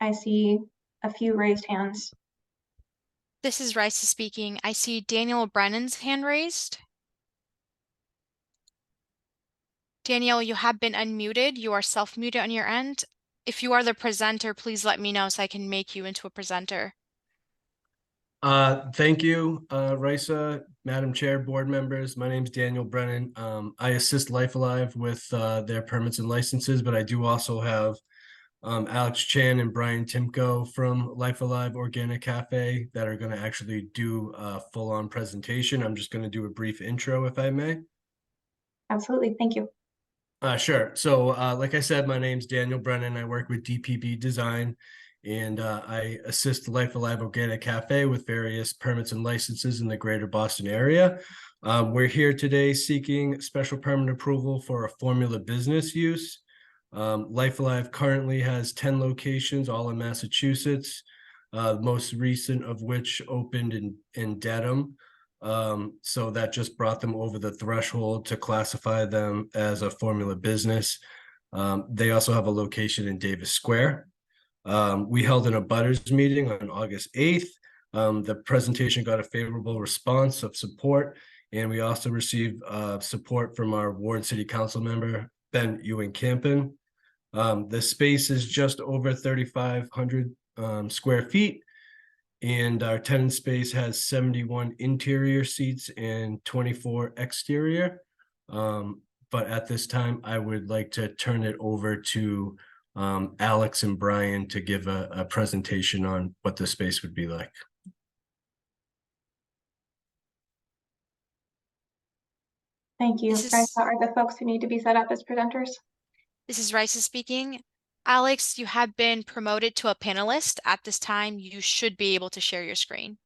[SPEAKER 1] I see a few raised hands.
[SPEAKER 2] This is Rice speaking. I see Daniel Brennan's hand raised. Daniel, you have been unmuted. You are self-muted on your end. If you are the presenter, please let me know so I can make you into a presenter.
[SPEAKER 10] Thank you, Risa, Madam Chair, board members. My name is Daniel Brennan. I assist Life Alive with their permits and licenses, but I do also have Alex Chan and Brian Timko from Life Alive Organic Cafe that are going to actually do a full-on presentation. I'm just going to do a brief intro if I may.
[SPEAKER 1] Absolutely, thank you.
[SPEAKER 10] Sure. So, like I said, my name's Daniel Brennan. I work with DPB Design, and I assist Life Alive Organic Cafe with various permits and licenses in the greater Boston area. We're here today seeking special permit approval for a formula business use. Life Alive currently has 10 locations, all in Massachusetts, the most recent of which opened in Dedham. So that just brought them over the threshold to classify them as a formula business. They also have a location in Davis Square. We held an abutters meeting on August 8th. The presentation got a favorable response of support, and we also received support from our Ward City Council member, Ben Ewing-Campen. The space is just over 3,500 square feet. And our tenant space has 71 interior seats and 24 exterior. But at this time, I would like to turn it over to Alex and Brian to give a presentation on what the space would be like.
[SPEAKER 1] Thank you.
[SPEAKER 2] This is-
[SPEAKER 1] Risa, are the folks who need to be set up as presenters?
[SPEAKER 2] This is Rice speaking. Alex, you have been promoted to a panelist. At this time, you should be able to share your screen.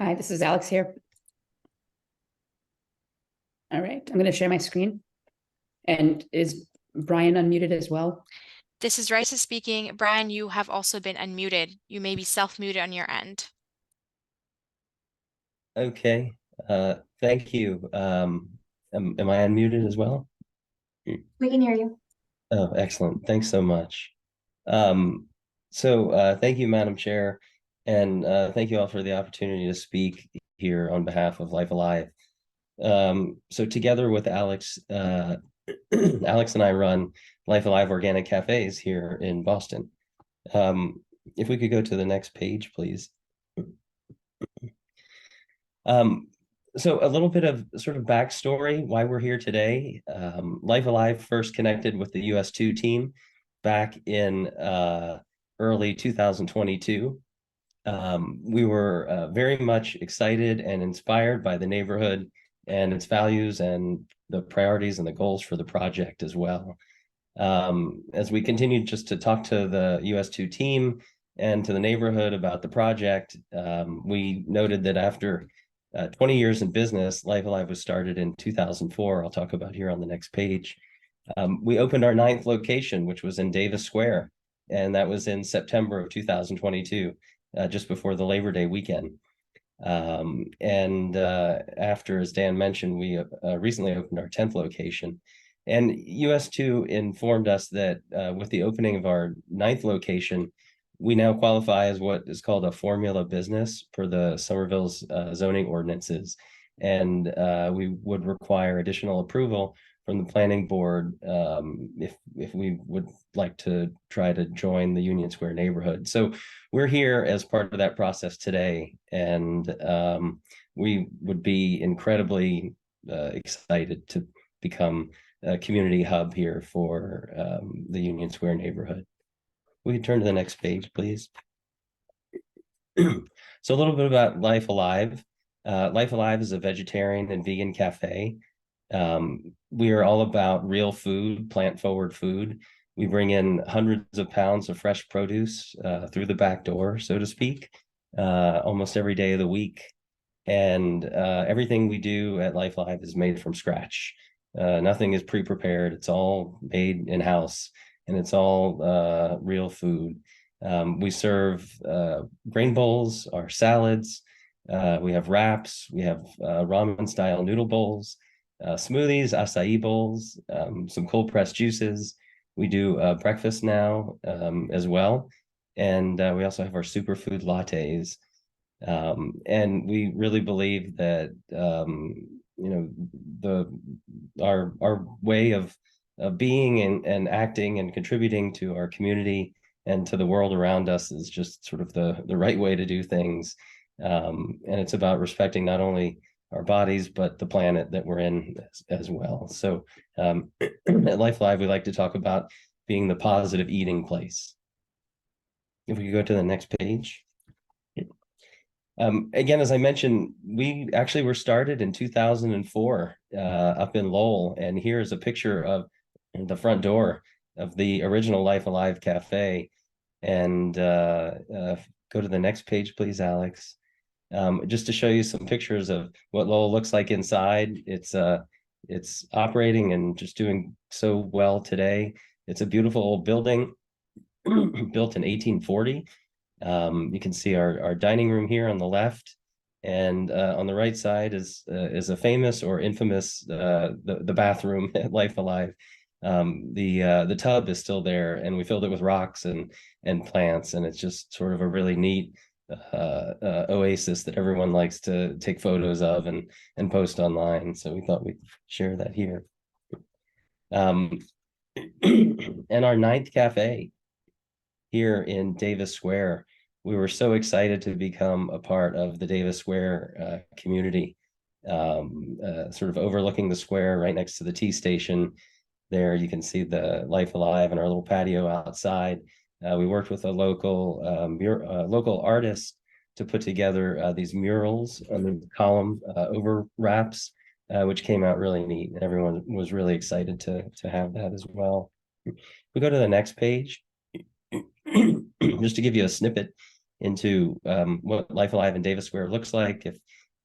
[SPEAKER 11] Hi, this is Alex here. All right, I'm going to share my screen. And is Brian unmuted as well?
[SPEAKER 2] This is Rice speaking. Brian, you have also been unmuted. You may be self-muted on your end.
[SPEAKER 12] Okay, thank you. Am I unmuted as well?
[SPEAKER 1] We can hear you.
[SPEAKER 12] Oh, excellent. Thanks so much. Thank you, Madam Chair, and thank you all for the opportunity to speak here on behalf of Life Alive. So together with Alex, Alex and I run Life Alive Organic Cafes here in Boston. If we could go to the next page, please. So a little bit of sort of backstory why we're here today. Life Alive first connected with the US2 team back in early 2022. We were very much excited and inspired by the neighborhood and its values and the priorities and the goals for the project as well. As we continued just to talk to the US2 team and to the neighborhood about the project, we noted that after 20 years in business, Life Alive was started in 2004. I'll talk about here on the next page. We opened our 9th location, which was in Davis Square, and that was in September of 2022, just before the Labor Day weekend. After, as Dan mentioned, we recently opened our 10th location. And US2 informed us that with the opening of our 9th location, we now qualify as what is called a formula business per the Somerville's zoning ordinances. And we would require additional approval from the planning board if we would like to try to join the Union Square neighborhood. So we're here as part of that process today, and we would be incredibly excited to become a community hub here for the Union Square neighborhood. We can turn to the next page, please. So a little bit about Life Alive. Life Alive is a vegetarian and vegan cafe. We are all about real food, plant-forward food. We bring in hundreds of pounds of fresh produce through the back door, so to speak, almost every day of the week. And everything we do at Life Alive is made from scratch. Nothing is pre-prepared. It's all made in-house, and it's all real food. We serve grain bowls, our salads. We have wraps. We have ramen style noodle bowls, smoothies, acai bowls, some cold pressed juices. We do breakfast now as well. And we also have our superfood lattes. And we really believe that our way of being and acting and contributing to our community and to the world around us is just sort of the right way to do things. And it's about respecting not only our bodies, but the planet that we're in as well. So at Life Alive, we like to talk about being the positive eating place. If we could go to the next page. Again, as I mentioned, we actually were started in 2004 up in Lowell, and here's a picture of the front door of the original Life Alive Cafe. And go to the next page, please, Alex. Just to show you some pictures of what Lowell looks like inside. It's operating and just doing so well today. It's a beautiful old building built in 1840. You can see our dining room here on the left, and on the right side is a famous or infamous the bathroom at Life Alive. The tub is still there, and we filled it with rocks and plants, and it's just sort of a really neat oasis that everyone likes to take photos of and post online. So we thought we'd share that here. And our 9th cafe here in Davis Square. We were so excited to become a part of the Davis Square community, sort of overlooking the square right next to the T station. There you can see the Life Alive and our little patio outside. We worked with a local artist to put together these murals on the column over wraps, which came out really neat. And everyone was really excited to have that as well. We go to the next page. Just to give you a snippet into what Life Alive in Davis Square looks like.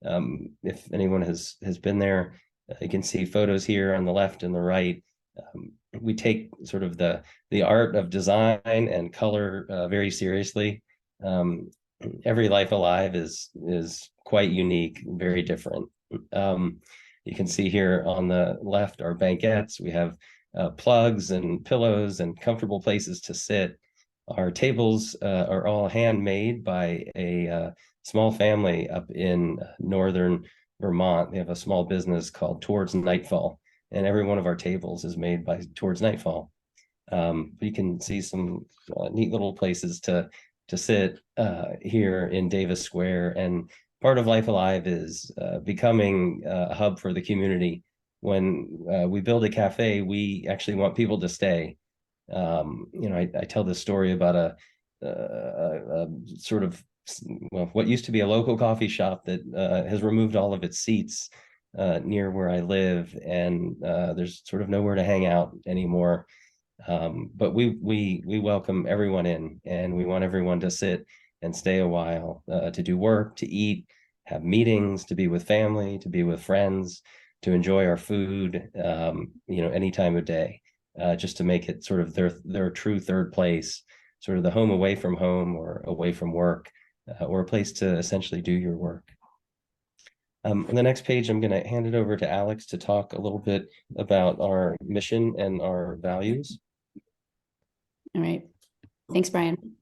[SPEAKER 12] If anyone has been there, you can see photos here on the left and the right. We take sort of the art of design and color very seriously. Every Life Alive is quite unique, very different. You can see here on the left our banquettes. We have plugs and pillows and comfortable places to sit. Our tables are all handmade by a small family up in northern Vermont. They have a small business called Towards Nightfall, and every one of our tables is made by Towards Nightfall. You can see some neat little places to sit here in Davis Square. And part of Life Alive is becoming a hub for the community. When we build a cafe, we actually want people to stay. I tell this story about a sort of, well, what used to be a local coffee shop that has removed all of its seats near where I live, and there's sort of nowhere to hang out anymore. But we welcome everyone in, and we want everyone to sit and stay a while, to do work, to eat, have meetings, to be with family, to be with friends, to enjoy our food, any time of day. Just to make it sort of their true third place, sort of the home away from home or away from work, or a place to essentially do your work. On the next page, I'm going to hand it over to Alex to talk a little bit about our mission and our values.
[SPEAKER 11] All right. Thanks, Brian.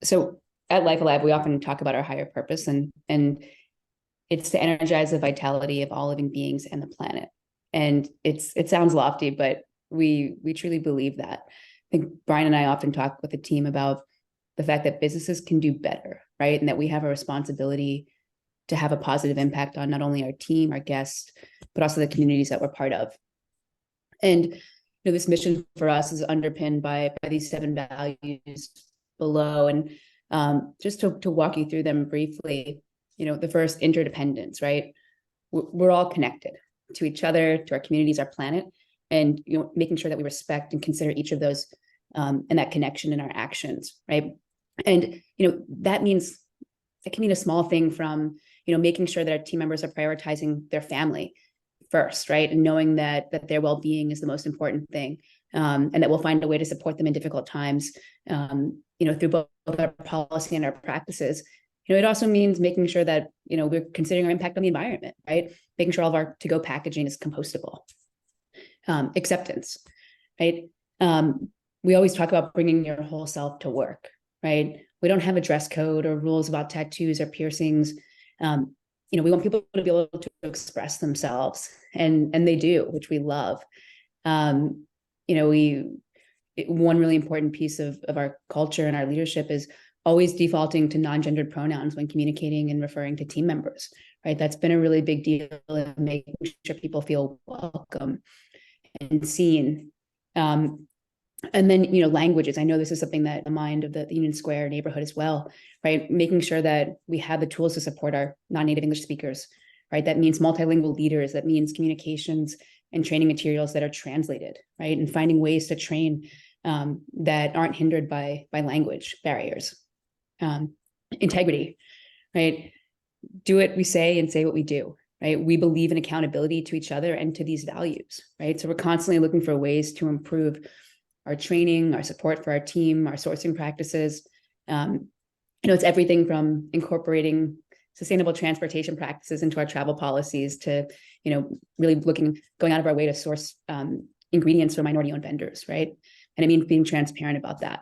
[SPEAKER 11] So at Life Alive, we often talk about our higher purpose, and it's to energize the vitality of all living beings and the planet. And it sounds lofty, but we truly believe that. I think Brian and I often talk with the team about the fact that businesses can do better, right? And that we have a responsibility to have a positive impact on not only our team, our guests, but also the communities that we're part of. And this mission for us is underpinned by these 7 values below. And just to walk you through them briefly, the first, interdependence, right? We're all connected to each other, to our communities, our planet, and making sure that we respect and consider each of those and that connection in our actions, right? And that means it can mean a small thing from making sure that our team members are prioritizing their family first, right? And knowing that their well-being is the most important thing. and that we'll find a way to support them in difficult times, through both our policy and our practices. It also means making sure that, we're considering our impact on the environment, right? Making sure all of our to-go packaging is compostable. Acceptance, right? We always talk about bringing your whole self to work, right? We don't have a dress code or rules about tattoos or piercings. We want people to be able to express themselves, and they do, which we love. One really important piece of our culture and our leadership is always defaulting to non-gendered pronouns when communicating and referring to team members, right? That's been a really big deal in making sure people feel welcome and seen. And then, languages. I know this is something that in the mind of the Union Square neighborhood as well, right? Making sure that we have the tools to support our non-native English speakers, right? That means multilingual leaders. That means communications and training materials that are translated, right? And finding ways to train that aren't hindered by language barriers. Integrity, right? Do what we say and say what we do, right? We believe in accountability to each other and to these values, right? So we're constantly looking for ways to improve our training, our support for our team, our sourcing practices. It's everything from incorporating sustainable transportation practices into our travel policies to, really going out of our way to source ingredients from minority-owned vendors, right? And I mean, being transparent about that.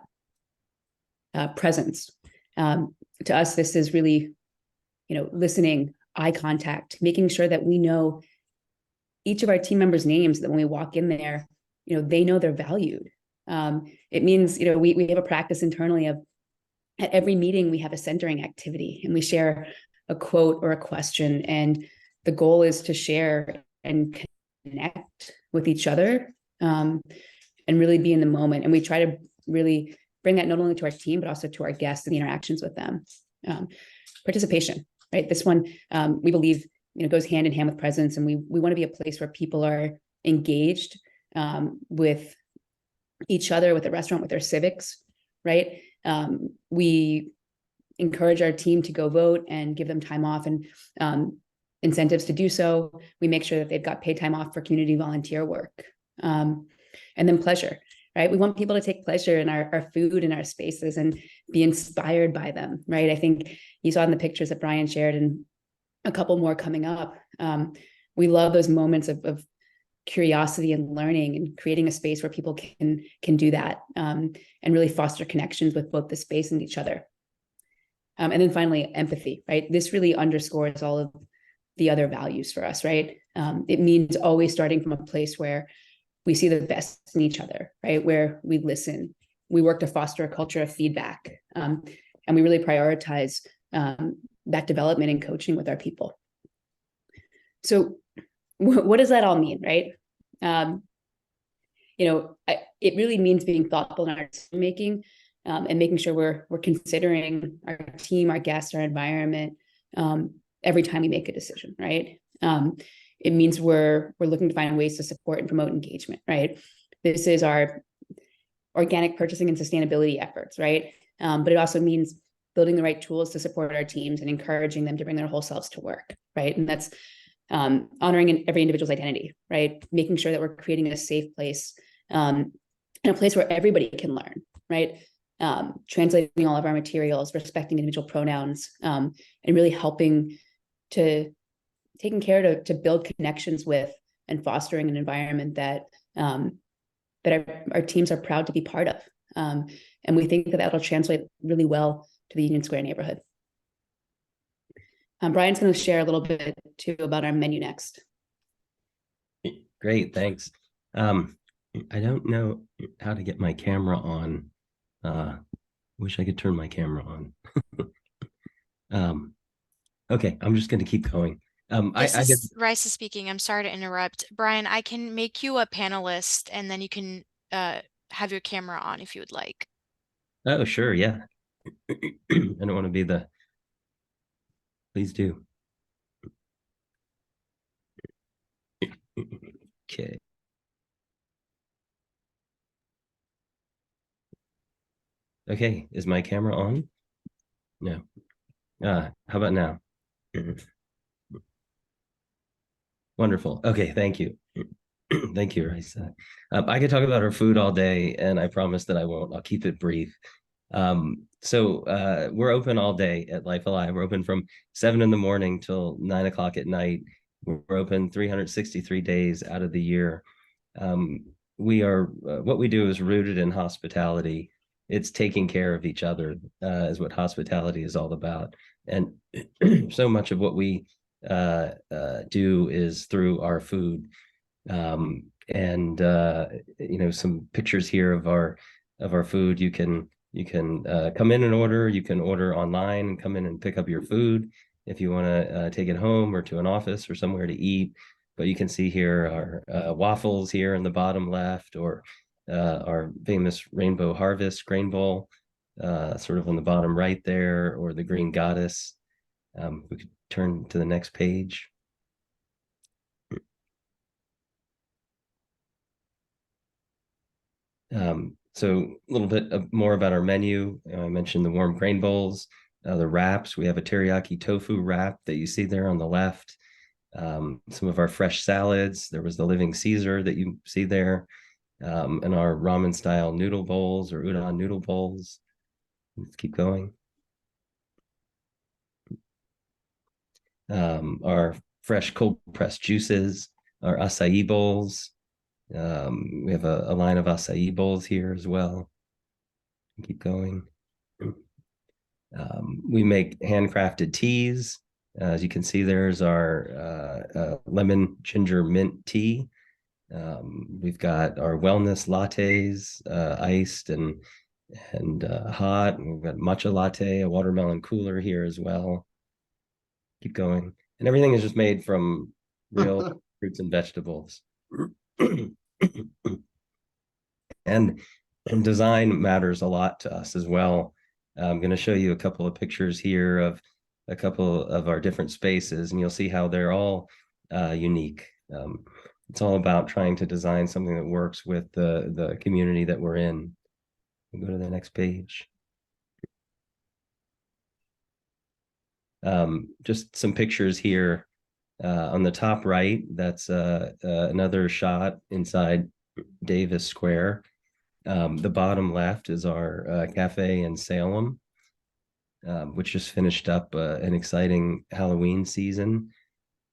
[SPEAKER 11] Presence. To us, this is really, listening, eye contact, making sure that we know each of our team members' names, that when we walk in there, they know they're valued. It means, we have a practice internally of at every meeting, we have a centering activity and we share a quote or a question. And the goal is to share and connect with each other and really be in the moment. And we try to really bring that not only to our team, but also to our guests and the interactions with them. Participation, right? This one, we believe, goes hand in hand with presence. And we want to be a place where people are engaged with each other, with the restaurant, with their civics, right? We encourage our team to go vote and give them time off and incentives to do so. We make sure that they've got paid time off for community volunteer work. And then pleasure, right? We want people to take pleasure in our food and our spaces and be inspired by them, right? I think you saw in the pictures that Brian shared and a couple more coming up. We love those moments of curiosity and learning and creating a space where people can do that and really foster connections with both the space and each other. And then finally, empathy, right? This really underscores all of the other values for us, right? It means always starting from a place where we see the best in each other, right? Where we listen, we work to foster a culture of feedback, and we really prioritize that development and coaching with our people. So what does that all mean, right? It really means being thoughtful in our decision making and making sure we're considering our team, our guests, our environment every time we make a decision, right? It means we're looking to find ways to support and promote engagement, right? This is our organic purchasing and sustainability efforts, right? But it also means building the right tools to support our teams and encouraging them to bring their whole selves to work, right? And that's honoring every individual's identity, right? Making sure that we're creating a safe place and a place where everybody can learn, right? Translating all of our materials, respecting individual pronouns, and really helping to taking care to build connections with and fostering an environment that our teams are proud to be part of. And we think that that'll translate really well to the Union Square neighborhood. Brian's going to share a little bit too about our menu next.
[SPEAKER 12] Great, thanks. I don't know how to get my camera on. Wish I could turn my camera on. Okay, I'm just going to keep going.
[SPEAKER 2] This is Raisa speaking. I'm sorry to interrupt. Brian, I can make you a panelist and then you can have your camera on if you would like.
[SPEAKER 12] Oh, sure, yeah. I don't want to be the... Please do. Okay. Okay, is my camera on? No. How about now? Wonderful. Okay, thank you. Thank you, Raisa. I could talk about our food all day, and I promise that I won't. I'll keep it brief. We're open all day at Life Alive. We're open from 7 in the morning till 9 o'clock at night. We're open 363 days out of the year. We are what we do is rooted in hospitality. It's taking care of each other, is what hospitality is all about. And so much of what we do is through our food. Some pictures here of our food. You can come in and order. You can order online and come in and pick up your food if you want to take it home or to an office or somewhere to eat. But you can see here our waffles here in the bottom left, or our famous Rainbow Harvest grain bowl, sort of on the bottom right there, or the Green Goddess. We could turn to the next page. So a little bit more about our menu. I mentioned the warm grain bowls, the wraps. We have a teriyaki tofu wrap that you see there on the left. Some of our fresh salads. There was the Living Caesar that you see there, and our ramen style noodle bowls or udon noodle bowls. Let's keep going. Our fresh cold pressed juices, our acai bowls. We have a line of acai bowls here as well. Keep going. We make handcrafted teas. As you can see, there's our lemon ginger mint tea. We've got our wellness lattes, iced and hot. And we've got matcha latte, a watermelon cooler here as well. Keep going. And everything is just made from real fruits and vegetables. And design matters a lot to us as well. I'm going to show you a couple of pictures here of a couple of our different spaces, and you'll see how they're all unique. It's all about trying to design something that works with the community that we're in. We'll go to the next page. Just some pictures here. On the top right, that's another shot inside Davis Square. The bottom left is our cafe in Salem, which just finished up an exciting Halloween season.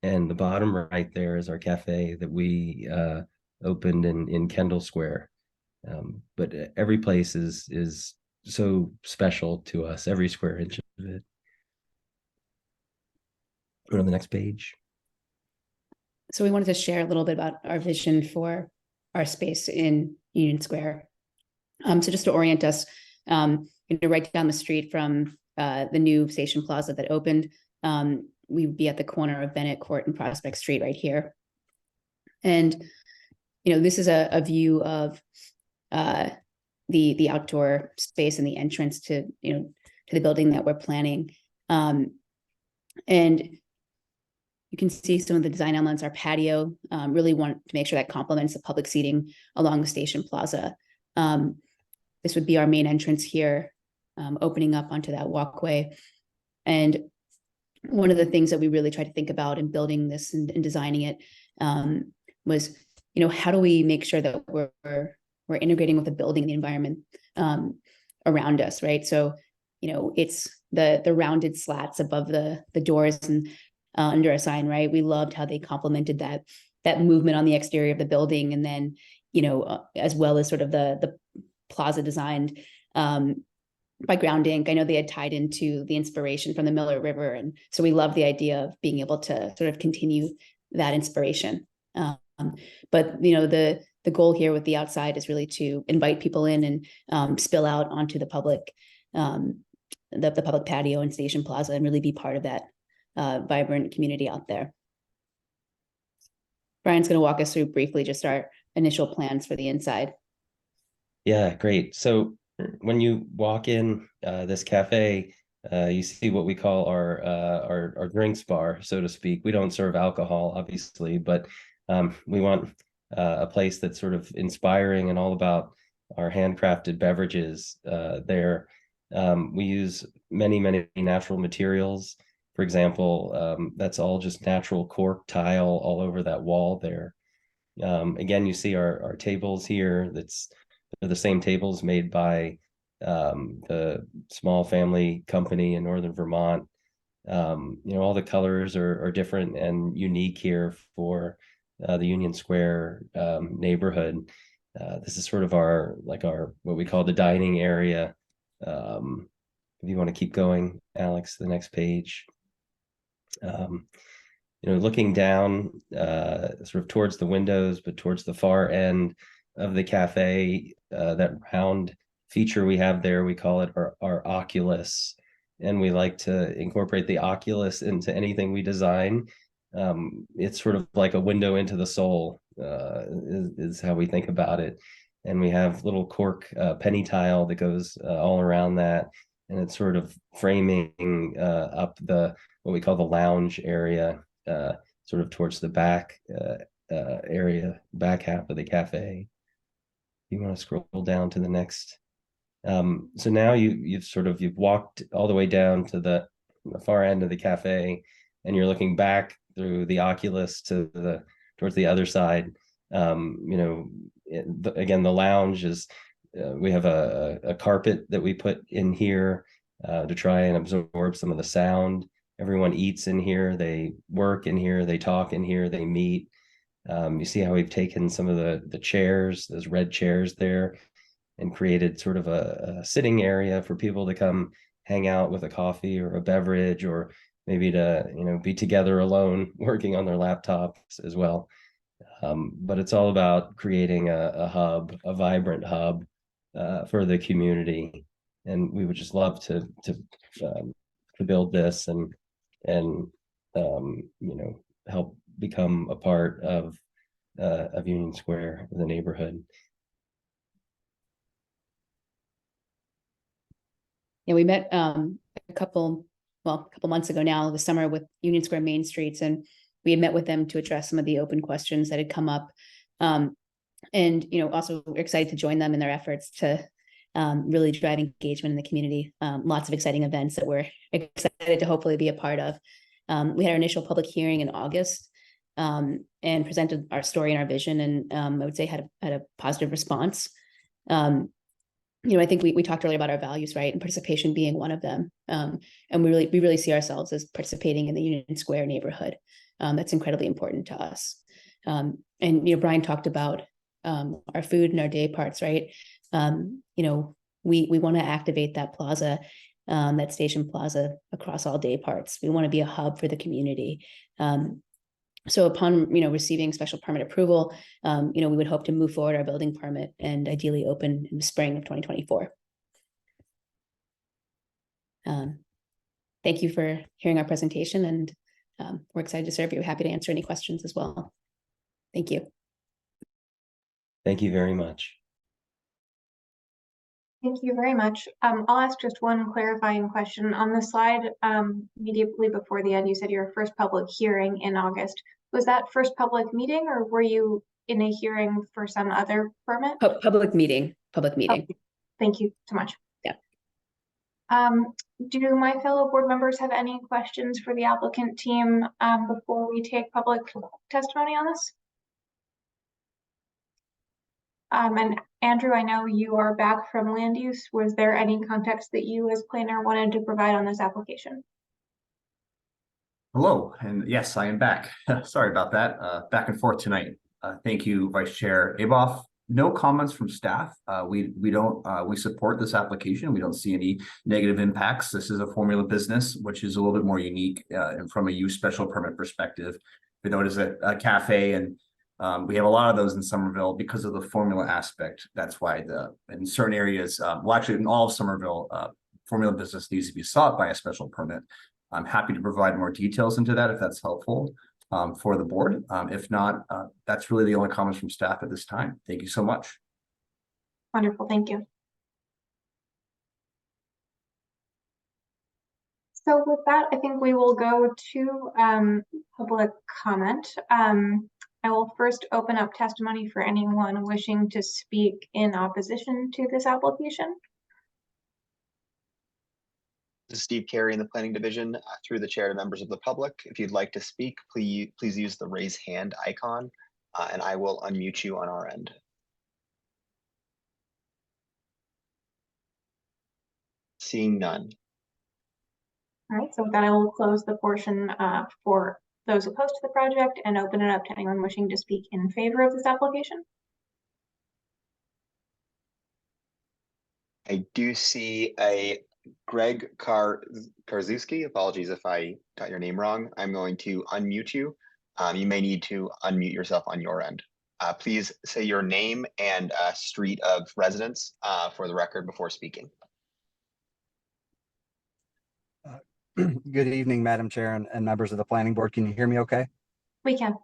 [SPEAKER 12] And the bottom right there is our cafe that we opened in Kendall Square. But every place is so special to us, every square inch of it. Go to the next page.
[SPEAKER 11] So we wanted to share a little bit about our vision for our space in Union Square. So just to orient us, right down the street from the new Station Plaza that opened, we would be at the corner of Bennett Court and Prospect Street right here. And, this is a view of the outdoor space and the entrance to the building that we're planning. And you can see some of the design elements. Our patio, really want to make sure that complements the public seating along the Station Plaza. This would be our main entrance here, opening up onto that walkway. And one of the things that we really tried to think about in building this and designing it was, how do we make sure that we're integrating with the building, the environment around us, right? So, it's the rounded slats above the doors and under a sign, right? We loved how they complemented that movement on the exterior of the building, and then as well as sort of the plaza designed by Ground Ink. I know they had tied into the inspiration from the Miller River, and so we love the idea of being able to sort of continue that inspiration. But the goal here with the outside is really to invite people in and spill out onto the public, the public patio and Station Plaza, and really be part of that vibrant community out there. Brian's going to walk us through briefly just our initial plans for the inside.
[SPEAKER 12] Yeah, great. So when you walk in this cafe, you see what we call our drinks bar, so to speak. We don't serve alcohol, obviously, but we want a place that's sort of inspiring and all about our handcrafted beverages there. We use many natural materials. For example, that's all just natural cork tile all over that wall there. Again, you see our tables here. They're the same tables made by the small family company in Northern Vermont. All the colors are different and unique here for the Union Square neighborhood. This is sort of our what we call the dining area. If you want to keep going, Alex, the next page. Looking down sort of towards the windows, but towards the far end of the cafe, that round feature we have there, we call it our Oculus. And we like to incorporate the Oculus into anything we design. It's sort of like a window into the soul, is how we think about it. And we have little cork penny tile that goes all around that. And it's sort of framing up what we call the lounge area, sort of towards the back area, back half of the cafe. You want to scroll down to the next. So now you've walked all the way down to the far end of the cafe, and you're looking back through the Oculus towards the other side. Again, the lounge is, we have a carpet that we put in here to try and absorb some of the sound. Everyone eats in here, they work in here, they talk in here, they meet. You see how we've taken some of the chairs, those red chairs there, and created sort of a sitting area for people to come hang out with a coffee or a beverage, or maybe to be together alone working on their laptops as well. But it's all about creating a hub, a vibrant hub for the community. And we would just love to build this and help become a part of Union Square, the neighborhood.
[SPEAKER 11] Yeah, we met a couple months ago now, this summer, with Union Square Main Streets, and we had met with them to address some of the open questions that had come up. And also we're excited to join them in their efforts to really drive engagement in the community. Lots of exciting events that we're excited to hopefully be a part of. We had our initial public hearing in August and presented our story and our vision, and I would say had a positive response. I think we talked earlier about our values, right? And participation being one of them. And we really see ourselves as participating in the Union Square neighborhood. That's incredibly important to us. And Brian talked about our food and our day parts, right? We want to activate that plaza, that station plaza, across all day parts. We want to be a hub for the community. So upon receiving special permit approval, we would hope to move forward our building permit and ideally open in the spring of 2024. Thank you for hearing our presentation, and we're excited to serve you. Happy to answer any questions as well. Thank you.
[SPEAKER 12] Thank you very much.
[SPEAKER 1] Thank you very much. I'll ask just one clarifying question. On the slide immediately before the end, you said your first public hearing in August. Was that first public meeting, or were you in a hearing for some other permit?
[SPEAKER 11] Public meeting. Okay.
[SPEAKER 1] Thank you so much.
[SPEAKER 11] Yeah.
[SPEAKER 1] Do my fellow board members have any questions for the applicant team before we take public testimony on this? And Andrew, I know you are back from land use. Was there any context that you as planner wanted to provide on this application?
[SPEAKER 4] Hello, and yes, I am back. Sorry about that. Back and forth tonight. Thank you, Vice Chair Aboff. No comments from staff. We support this application. We don't see any negative impacts. This is a formula business, which is a little bit more unique and from a use special permit perspective. We know it is a cafe, and we have a lot of those in Somerville because of the formula aspect. That's why in certain areas, well, actually in all of Somerville, formula business needs to be sought by a special permit. I'm happy to provide more details into that if that's helpful for the board. If not, that's really the only comments from staff at this time. Thank you so much.
[SPEAKER 1] Wonderful, thank you. So with that, I think we will go to public comment. I will first open up testimony for anyone wishing to speak in opposition to this application.
[SPEAKER 7] This is Steve Carey in the Planning Division. Through the chair to members of the public, if you'd like to speak, please use the raise hand icon and I will unmute you on our end. Seeing none.
[SPEAKER 1] All right, so with that, I will close the portion for those opposed to the project and open it up to anyone wishing to speak in favor of this application.
[SPEAKER 7] I do see a Greg Karczewski. Apologies if I got your name wrong. I'm going to unmute you. You may need to unmute yourself on your end. Please say your name and street of residence for the record before speaking.
[SPEAKER 13] Good evening, Madam Chair and members of the Planning Board. Can you hear me okay?
[SPEAKER 1] We can.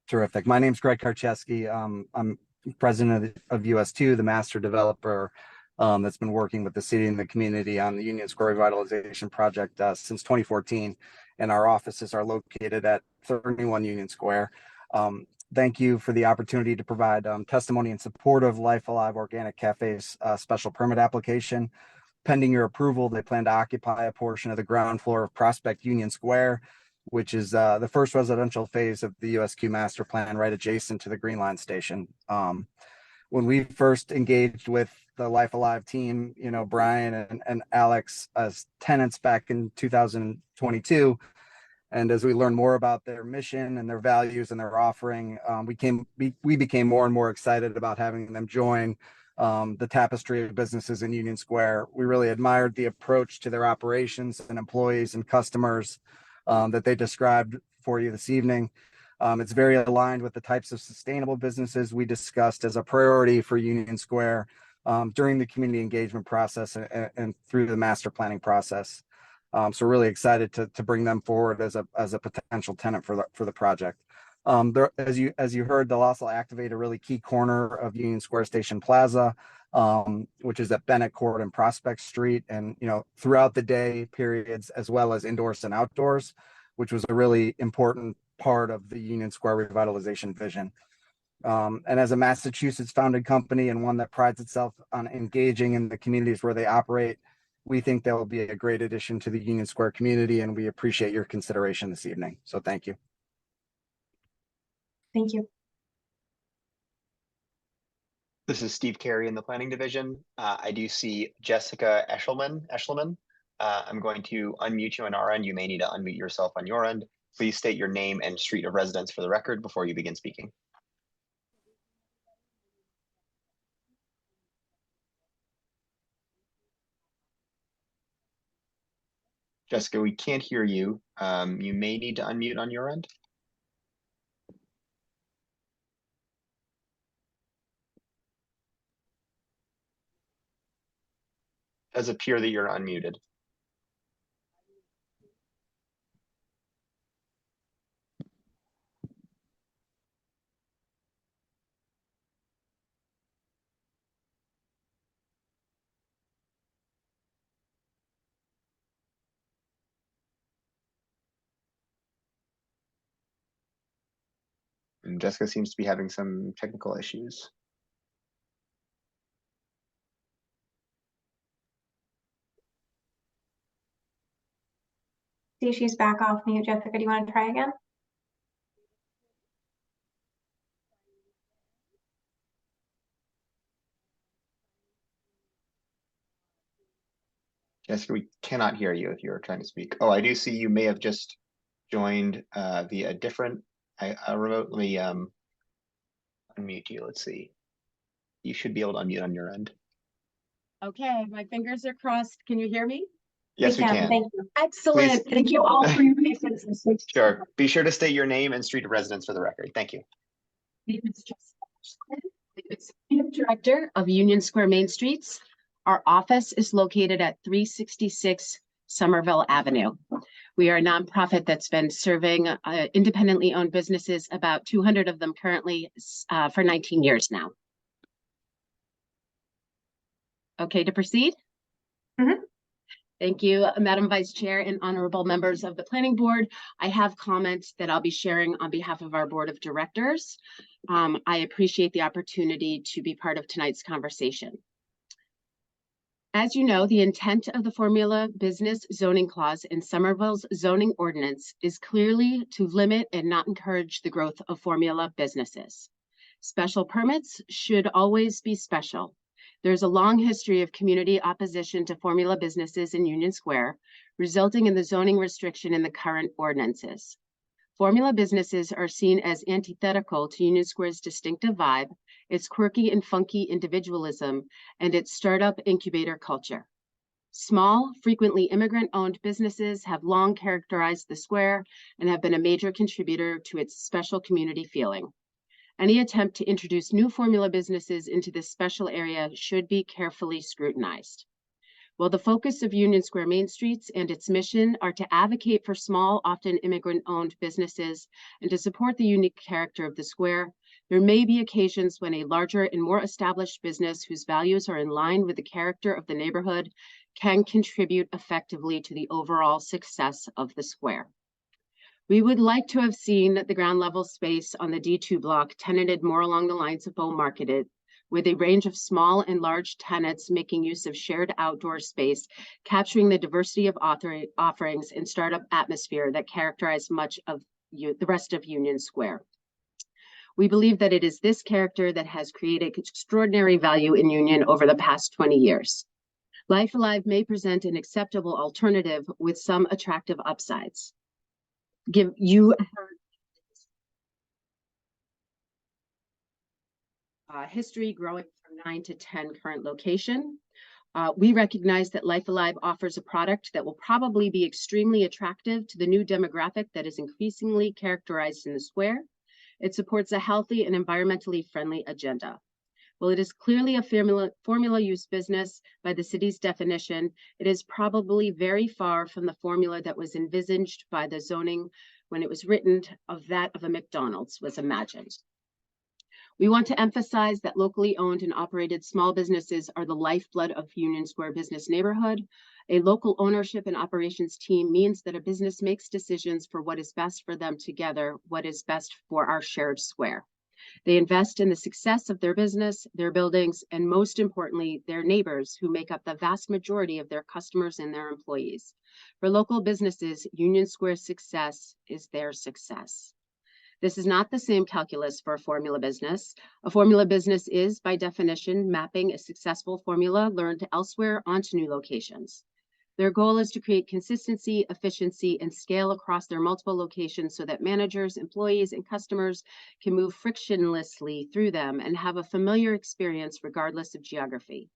[SPEAKER 13] Terrific. My name's Greg Karczewski. I'm president of US2, the master developer that's been working with the city and the community on the Union Square revitalization project since 2014. And our offices are located at 31 Union Square. Thank you for the opportunity to provide testimony in support of Life Alive Organic Cafe's special permit application. Pending your approval, they plan to occupy a portion of the ground floor of Prospect Union Square, which is the first residential phase of the USQ master plan, right adjacent to the Green Line station. When we first engaged with the Life Alive team, you know, Brian and Alex as tenants back in 2022, and as we learned more about their mission and their values and their offering, we became more and more excited about having them join the tapestry of businesses in Union Square. We really admired the approach to their operations and employees and customers that they described for you this evening. It's very aligned with the types of sustainable businesses we discussed as a priority for Union Square during the community engagement process and through the master planning process. So we're really excited to bring them forward as a potential tenant for the project. As you heard, they'll also activate a really key corner of Union Square Station Plaza, which is at Bennett Court and Prospect Street, and throughout the day periods, as well as indoors and outdoors, which was a really important part of the Union Square revitalization vision. And as a Massachusetts founded company and one that prides itself on engaging in the communities where they operate, we think that will be a great addition to the Union Square community, and we appreciate your consideration this evening. So thank you.
[SPEAKER 1] Thank you.
[SPEAKER 7] This is Steve Carey in the Planning Division. I do see Jessica Eshelman. I'm going to unmute you on our end. You may need to unmute yourself on your end. Please state your name and street of residence for the record before you begin speaking. Jessica, we can't hear you. You may need to unmute on your end. It does appear that you're unmuted. And Jessica seems to be having some technical issues.
[SPEAKER 1] See, she's back off mute. Jessica, do you want to try again?
[SPEAKER 7] Jessica, we cannot hear you if you're trying to speak. Oh, I do see you may have just joined via a different. I remotely unmute you. Let's see. You should be able to unmute on your end.
[SPEAKER 14] Okay, my fingers are crossed. Can you hear me?
[SPEAKER 7] Yes, we can.
[SPEAKER 1] Thank you.
[SPEAKER 14] Excellent. Thank you all for your patience.
[SPEAKER 7] Sure. Be sure to state your name and street of residence for the record. Thank you.
[SPEAKER 14] Executive Director of Union Square Main Streets. Our office is located at 366 Somerville Avenue. We are a nonprofit that's been serving independently owned businesses, about 200 of them currently, for 19 years now. Okay to proceed?
[SPEAKER 1] Mm-hmm.
[SPEAKER 14] Thank you, Madam Vice Chair and honorable members of the Planning Board. I have comments that I'll be sharing on behalf of our Board of Directors. I appreciate the opportunity to be part of tonight's conversation. As you know, the intent of the Formula Business Zoning Clause in Somerville's zoning ordinance is clearly to limit and not encourage the growth of formula businesses. Special permits should always be special. There's a long history of community opposition to formula businesses in Union Square, resulting in the zoning restriction in the current ordinances. Formula businesses are seen as antithetical to Union Square's distinctive vibe, its quirky and funky individualism, and its startup incubator culture. Small, frequently immigrant-owned businesses have long characterized the square and have been a major contributor to its special community feeling. Any attempt to introduce new formula businesses into this special area should be carefully scrutinized. While the focus of Union Square Main Streets and its mission are to advocate for small, often immigrant-owned businesses and to support the unique character of the square, there may be occasions when a larger and more established business whose values are in line with the character of the neighborhood can contribute effectively to the overall success of the square. We would like to have seen the ground level space on the D2 block tenanted more along the lines of Bow Market, with a range of small and large tenants making use of shared outdoor space, capturing the diversity of offerings and startup atmosphere that characterize much of the rest of Union Square. We believe that it is this character that has created extraordinary value in Union over the past 20 years. Life Alive may present an acceptable alternative with some attractive upsides. Give you history growing from 9 to 10 current location. We recognize that Life Alive offers a product that will probably be extremely attractive to the new demographic that is increasingly characterized in the square. It supports a healthy and environmentally friendly agenda. While it is clearly a formula use business by the city's definition, it is probably very far from the formula that was envisaged by the zoning when it was written of that of a McDonald's was imagined. We want to emphasize that locally owned and operated small businesses are the lifeblood of Union Square business neighborhood. A local ownership and operations team means that a business makes decisions for what is best for them together, what is best for our shared square. They invest in the success of their business, their buildings, and most importantly, their neighbors who make up the vast majority of their customers and their employees. For local businesses, Union Square's success is their success. This is not the same calculus for a formula business. A formula business is, by definition, mapping a successful formula learned elsewhere onto new locations. Their goal is to create consistency, efficiency, and scale across their multiple locations so that managers, employees, and customers can move frictionlessly through them and have a familiar experience regardless of geography.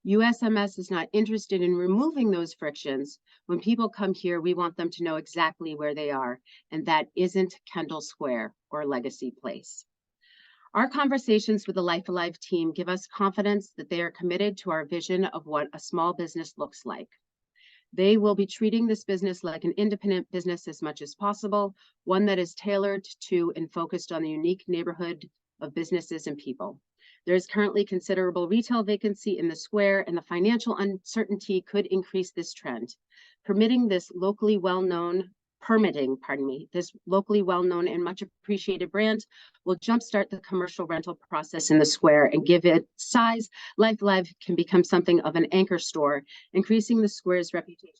[SPEAKER 14] USMS is not interested in removing those frictions. When people come here, we want them to know exactly where they are, and that isn't Kendall Square or Legacy Place. Our conversations with the Life Alive team give us confidence that they are committed to our vision of what a small business looks like. They will be treating this business like an independent business as much as possible, one that is tailored to and focused on the unique neighborhood of businesses and people. There is currently considerable retail vacancy in the square, and the financial uncertainty could increase this trend. Permitting this locally well-known and much appreciated brand will jumpstart the commercial rental process in the square and give it size. Life Alive can become something of an anchor store, increasing the square's reputation.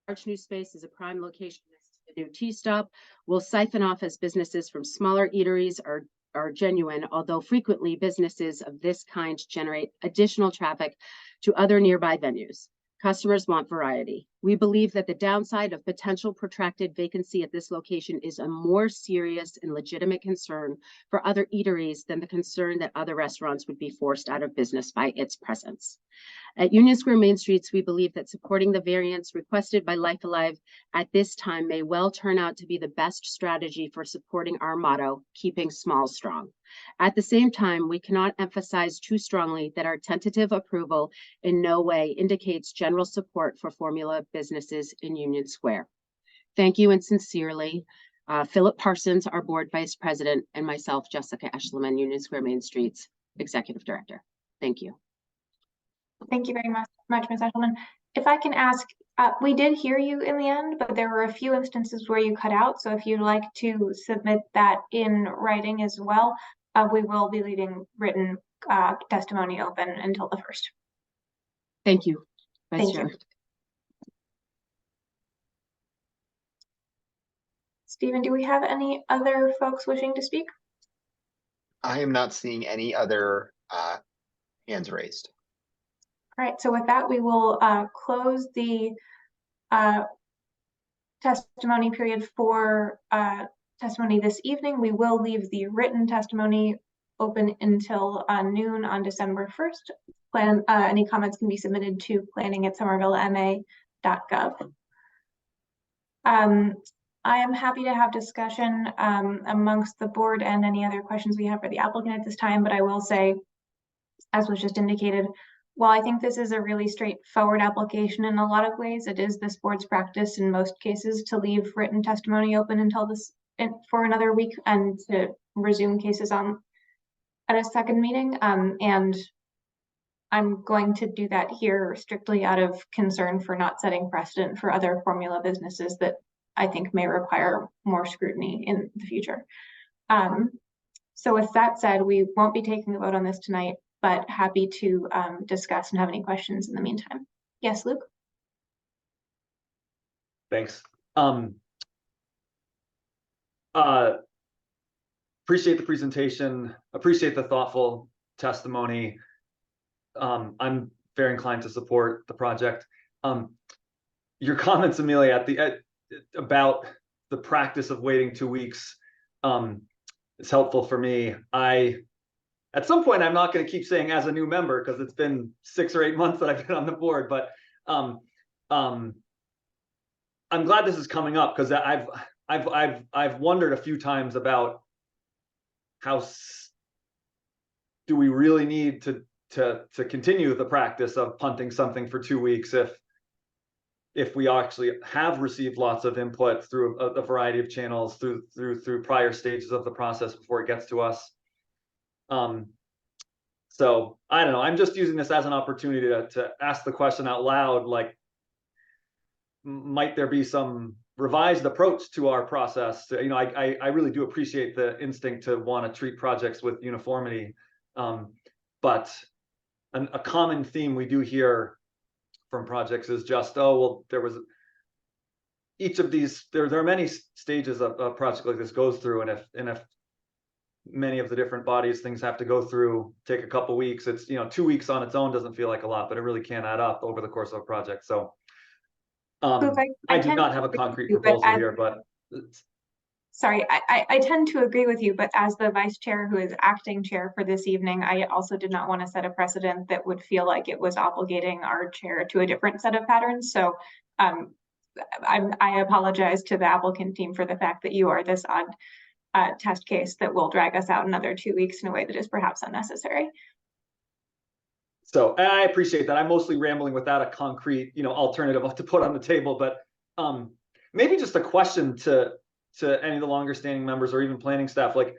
[SPEAKER 14] Large new space is a prime location next to the new T-stop will siphon off as businesses from smaller eateries are genuine, although frequently businesses of this kind generate additional traffic to other nearby venues. Customers want variety. We believe that the downside of potential protracted vacancy at this location is a more serious and legitimate concern for other eateries than the concern that other restaurants would be forced out of business by its presence. At Union Square Main Streets, we believe that supporting the variance requested by Life Alive at this time may well turn out to be the best strategy for supporting our motto, keeping small strong. At the same time, we cannot emphasize too strongly that our tentative approval in no way indicates general support for formula businesses in Union Square. Thank you and sincerely, Philip Parsons, our board vice president, and myself, Jessica Eschliman, Union Square Main Streets executive director. Thank you.
[SPEAKER 1] Thank you very much, Ms. Eschliman. If I can ask, we did hear you in the end, but there were a few instances where you cut out. So if you'd like to submit that in writing as well, we will be leaving written testimony open until the 1st.
[SPEAKER 14] Thank you, Vice
[SPEAKER 1] Thank
[SPEAKER 14] Chair.
[SPEAKER 1] you. Stephen, do we have any other folks wishing to speak?
[SPEAKER 7] I am not seeing any other hands raised.
[SPEAKER 1] All right, so with that, we will close the testimony period for testimony this evening. We will leave the written testimony open until noon on December 1st. Any comments can be submitted to planning@somervillema.gov. I am happy to have discussion amongst the board and any other questions we have for the applicant at this time, but I will say, as was just indicated, while I think this is a really straightforward application in a lot of ways, it is this board's practice in most cases to leave written testimony open until for another week and to resume cases at a second meeting. And I'm going to do that here strictly out of concern for not setting precedent for other formula businesses that I think may require more scrutiny in the future. So with that said, we won't be taking a vote on this tonight, but happy to discuss and have any questions in the meantime. Yes, Luke?
[SPEAKER 9] Thanks. Appreciate the presentation, appreciate the thoughtful testimony. I'm very inclined to support the project. Your comments, Amelia, about the practice of waiting 2 weeks is helpful for me. At some point, I'm not going to keep saying as a new member because it's been 6 or 8 months that I've been on the board, but I'm glad this is coming up because I've wondered a few times about how do we really need to continue the practice of punting something for 2 weeks if we actually have received lots of input through a variety of channels through prior stages of the process before it gets to us. So I don't know, I'm just using this as an opportunity to ask the question out loud, like, might there be some revised approach to our process? I really do appreciate the instinct to want to treat projects with uniformity, but a common theme we do hear from projects is just, oh, well, there was each of these, there are many stages a project like this goes through, and if many of the different bodies things have to go through take a couple weeks, it's 2 weeks on its own doesn't feel like a lot, but it really can add up over the course of a project. So I do not have a concrete proposal here, but
[SPEAKER 1] sorry, I tend to agree with you, but as the vice chair who is acting chair for this evening, I also did not want to set a precedent that would feel like it was obligating our chair to a different set of patterns. So I apologize to the applicant team for the fact that you are this odd test case that will drag us out another 2 weeks in a way that is perhaps unnecessary.
[SPEAKER 9] So I appreciate that. I'm mostly rambling without a concrete, alternative to put on the table, but maybe just a question to any of the longer standing members or even planning staff, like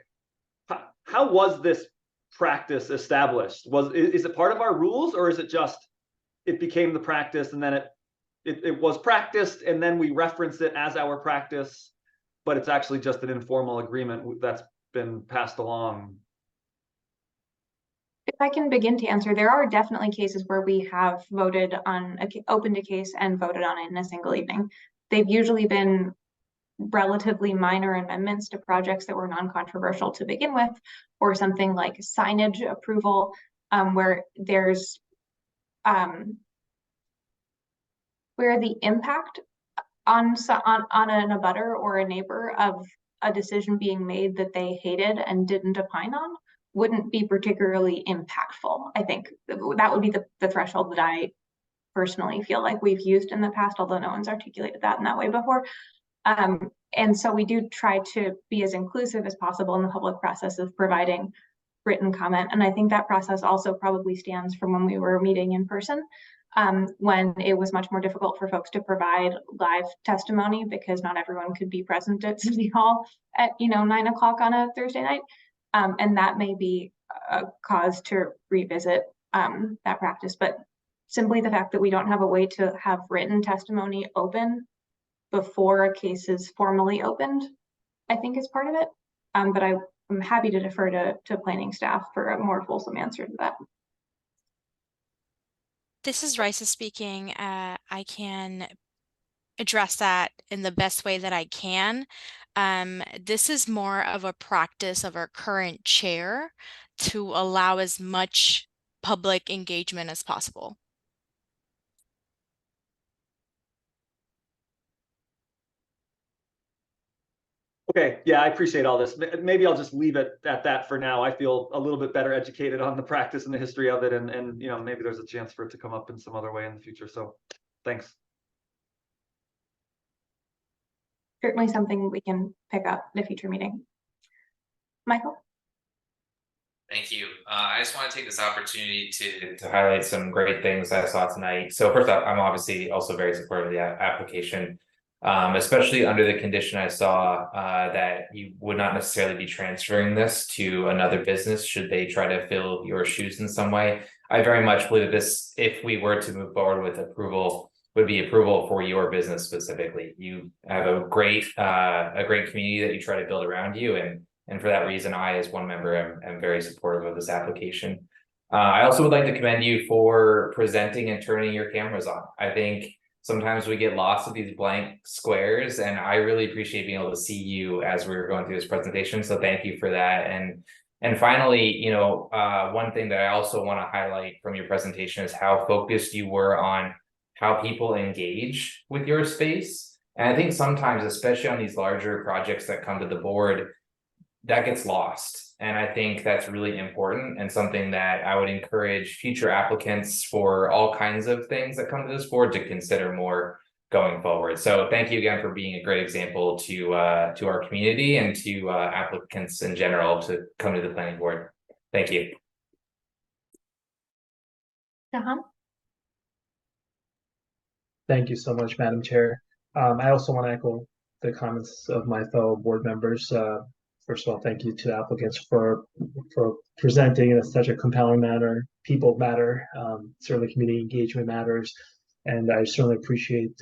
[SPEAKER 9] how was this practice established? Is it part of our rules, or is it just it became the practice and then it was practiced and then we reference it as our practice, but it's actually just an informal agreement that's been passed along?
[SPEAKER 1] If I can begin to answer, there are definitely cases where we have voted on opened a case and voted on it in a single evening. They've usually been relatively minor amendments to projects that were non-controversial to begin with, or something like signage approval, where there's where the impact on an abutter or a neighbor of a decision being made that they hated and didn't opine on wouldn't be particularly impactful. I think that would be the threshold that I personally feel like we've used in the past, although no one's articulated that in that way before. And so we do try to be as inclusive as possible in the public process of providing written comment. And I think that process also probably stands from when we were meeting in person, when it was much more difficult for folks to provide live testimony because not everyone could be present at City Hall at 9 o'clock on a Thursday night. And that may be a cause to revisit that practice. But simply the fact that we don't have a way to have written testimony open before a case is formally opened, I think is part of it. But I'm happy to defer to planning staff for a more fulsome answer to that.
[SPEAKER 2] This is Risa speaking. I can address that in the best way that I can. This is more of a practice of our current chair to allow as much public engagement as possible.
[SPEAKER 9] Okay, yeah, I appreciate all this. Maybe I'll just leave it at that for now. I feel a little bit better educated on the practice and the history of it, and you know, maybe there's a chance for it to come up in some other way in the future. So, thanks.
[SPEAKER 1] Certainly something we can pick up in a future meeting. Michael?
[SPEAKER 8] Thank you. I just want to take this opportunity to highlight some great things I saw tonight. So first off, I'm obviously also very supportive of the application, especially under the condition I saw that you would not necessarily be transferring this to another business should they try to fill your shoes in some way. I very much believe that this, if we were to move forward with approval, would be approval for your business specifically. You have a great community that you try to build around you, and for that reason, I, as one member, am very supportive of this application. I also would like to commend you for presenting and turning your cameras on. I think sometimes we get lost with these blank squares, and I really appreciate being able to see you as we were going through this presentation. So thank you for that. And finally, you know, one thing that I also want to highlight from your presentation is how focused you were on how people engage with your space. And I think sometimes, especially on these larger projects that come to the board, that gets lost. And I think that's really important and something that I would encourage future applicants for all kinds of things that come to this board to consider more going forward. So thank you again for being a great example to our community and to applicants in general to come to the planning board. Thank you.
[SPEAKER 3] Thank you so much, Madam Chair. I also want to echo the comments of my fellow board members. First of all, thank you to applicants for presenting in such a compelling manner. People matter, certainly community engagement matters. And I certainly appreciate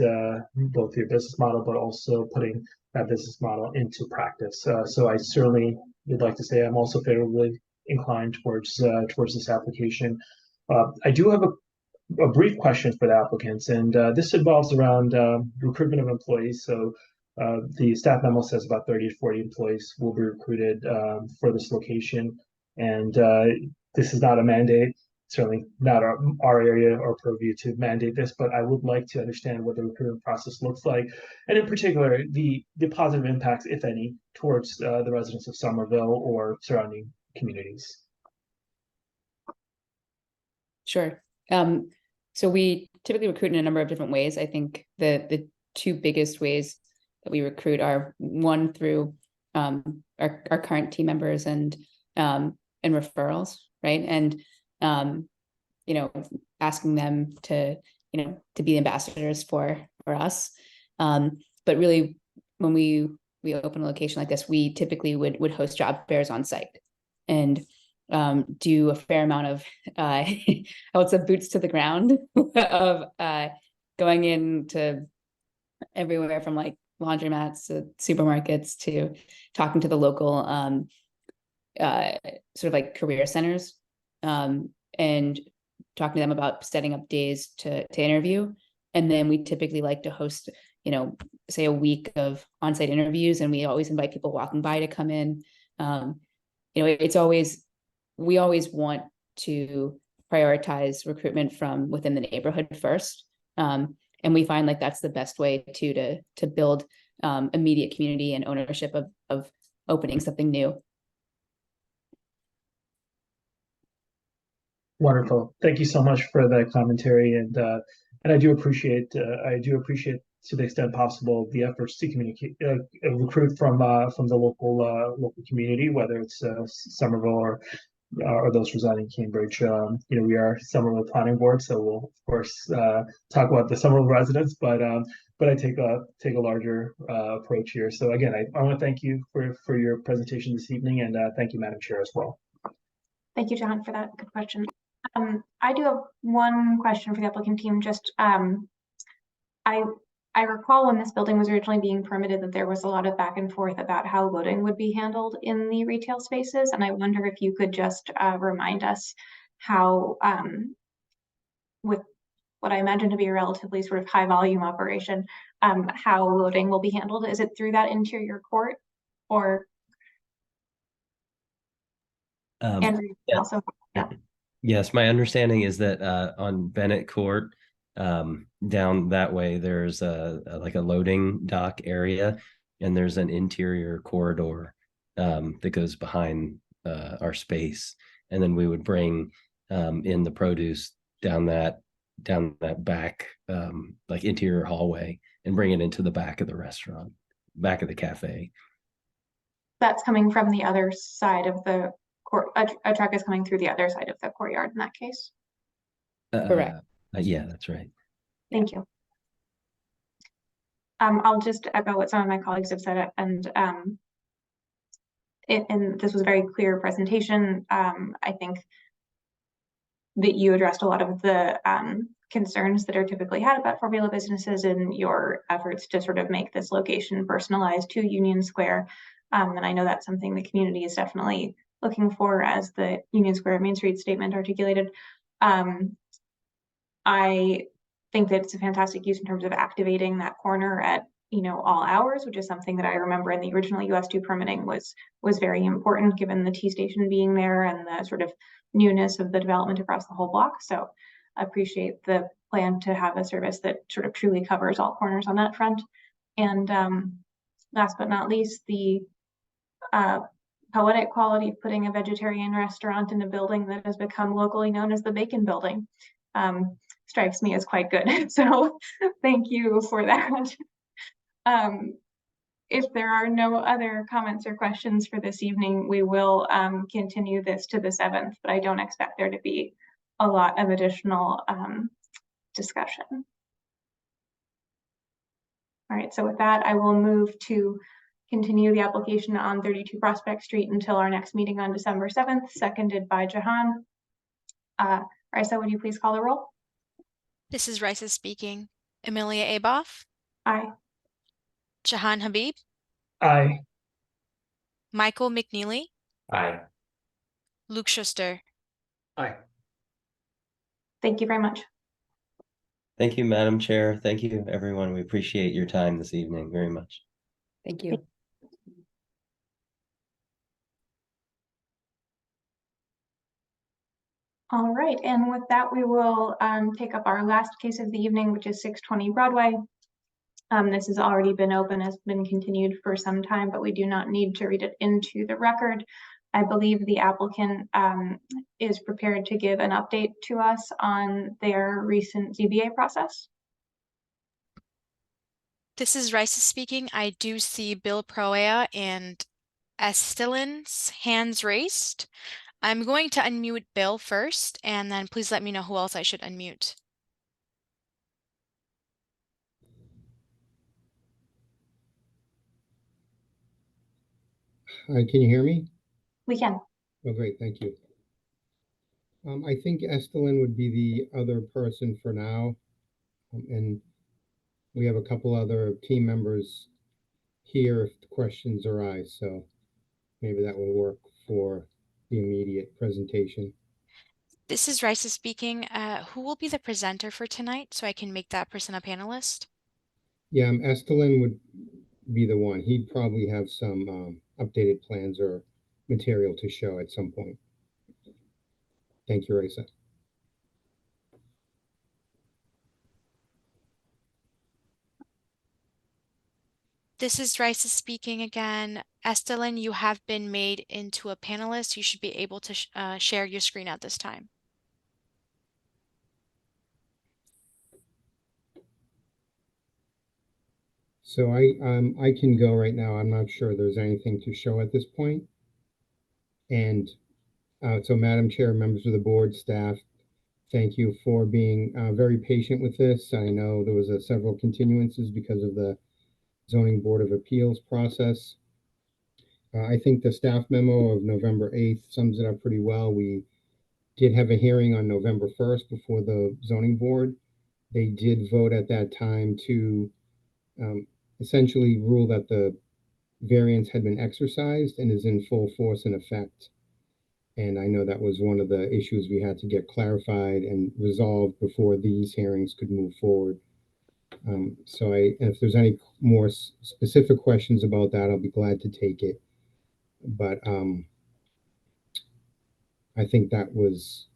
[SPEAKER 3] both your business model, but also putting that business model into practice. So I certainly would like to say I'm also favorably inclined towards this application. I do have a brief question for the applicants, and this involves around recruitment of employees. So the staff memo says about 30 to 40 employees will be recruited for this location. And this is not a mandate, certainly not our area or purview to mandate this, but I would like to understand what the recruitment process looks like. And in particular, the positive impacts, if any, towards the residents of Somerville or surrounding communities.
[SPEAKER 11] Sure. So we typically recruit in a number of different ways. I think the two biggest ways that we recruit are one through our current team members and referrals, right? And you know, asking them to be ambassadors for us. But really, when we open a location like this, we typically would host job fairs on site and do a fair amount of I would say boots to the ground of going into everywhere from like laundromats to supermarkets to talking to the local sort of like career centers and talking to them about setting up days to interview. And then we typically like to host, say a week of on-site interviews, and we always invite people walking by to come in. We always want to prioritize recruitment from within the neighborhood first. And we find like that's the best way to build immediate community and ownership of opening something new.
[SPEAKER 3] Wonderful. Thank you so much for the commentary, and I do appreciate to the extent possible the efforts to communicate recruit from the local community, whether it's Somerville or those residing in Cambridge. We are Somerville Planning Board, so we'll of course talk about the Somerville residents, but I take a larger approach here. So again, I want to thank you for your presentation this evening, and thank you, Madam Chair, as well.
[SPEAKER 1] Thank you, John, for that good question. I do have one question for the applicant team. Just I I recall when this building was originally being permitted that there was a lot of back and forth about how loading would be handled in the retail spaces. And I wonder if you could just remind us how, with what I imagine to be a relatively sort of high volume operation, how loading will be handled. Is it through that interior court or? Andrew,
[SPEAKER 12] yeah.
[SPEAKER 1] also, yeah.
[SPEAKER 12] Yes, my understanding is that on Bennett Court, down that way, there's like a loading dock area, and there's an interior corridor that goes behind our space, and then we would bring in the produce down that back like interior hallway and bring it into the back of the restaurant, back of the cafe.
[SPEAKER 1] That's coming from the other side of the court. A truck is coming through the other side of the courtyard in that case.
[SPEAKER 11] Correct.
[SPEAKER 12] Yeah, that's right.
[SPEAKER 1] Thank you. I'll just echo what some of my colleagues have said, and this was a very clear presentation. I think that you addressed a lot of the concerns that are typically had about formula businesses and your efforts to sort of make this location personalized to Union Square. And I know that's something the community is definitely looking for, as the Union Square Main Street statement articulated. I think that it's a fantastic use in terms of activating that corner at all hours, which is something that I remember in the original US2 permitting was very important, given the T station being there and the sort of newness of the development across the whole block. So I appreciate the plan to have a service that sort of truly covers all corners on that front. And last but not least, the poetic quality of putting a vegetarian restaurant in a building that has become locally known as the Bacon Building strikes me as quite good. So thank you for that. If there are no other comments or questions for this evening, we will continue this to the 7th, but I don't expect there to be a lot of additional discussion. All right, so with that, I will move to continue the application on 32 Prospect Street until our next meeting on December 7th, seconded by Jahan. Raisa, would you please call the roll?
[SPEAKER 2] This is Raisa speaking. Amelia Aboff,
[SPEAKER 1] Aye.
[SPEAKER 2] Jahan Habib,
[SPEAKER 3] Aye.
[SPEAKER 2] Michael McNeely,
[SPEAKER 8] Aye.
[SPEAKER 2] Luke Schuster.
[SPEAKER 9] Aye.
[SPEAKER 1] Thank you very much.
[SPEAKER 12] Thank you, Madam Chair. Thank you, everyone. We appreciate your time this evening very much.
[SPEAKER 11] Thank you.
[SPEAKER 1] All right, and with that, we will take up our last case of the evening, which is 620 Broadway. This has already been open, has been continued for some time, but we do not need to read it into the record. I believe the applicant is prepared to give an update to us on their recent ZBA process.
[SPEAKER 2] This is Raisa speaking. I do see Bill Proea and Estelin's hands raised. I'm going to unmute Bill first, and then please let me know who else I should unmute.
[SPEAKER 15] Can you hear me?
[SPEAKER 1] We can.
[SPEAKER 15] Oh, great, thank you. I think Estelin would be the other person for now. And we have a couple other team members here if the questions arise, so maybe that will work for the immediate presentation.
[SPEAKER 2] This is Raisa speaking. Who will be the presenter for tonight so I can make that person a panelist?
[SPEAKER 15] Yeah, Estelin would be the one. He'd probably have some updated plans or material to show at some point. Thank you, Raisa.
[SPEAKER 2] This is Raisa speaking again. Estelin, you have been made into a panelist. You should be able to share your screen at this time.
[SPEAKER 15] So I can go right now. I'm not sure there's anything to show at this point. And so Madam Chair, members of the board, staff, thank you for being very patient with this. I know there was several continuances because of the Zoning Board of Appeals process. I think the staff memo of November 8th sums it up pretty well. We did have a hearing on November 1st before the zoning board. They did vote at that time to essentially ruled that the variance had been exercised and is in full force and effect. And I know that was one of the issues we had to get clarified and resolved before these hearings could move forward. So if there's any more specific questions about that, I'll be glad to take it. But I think that was,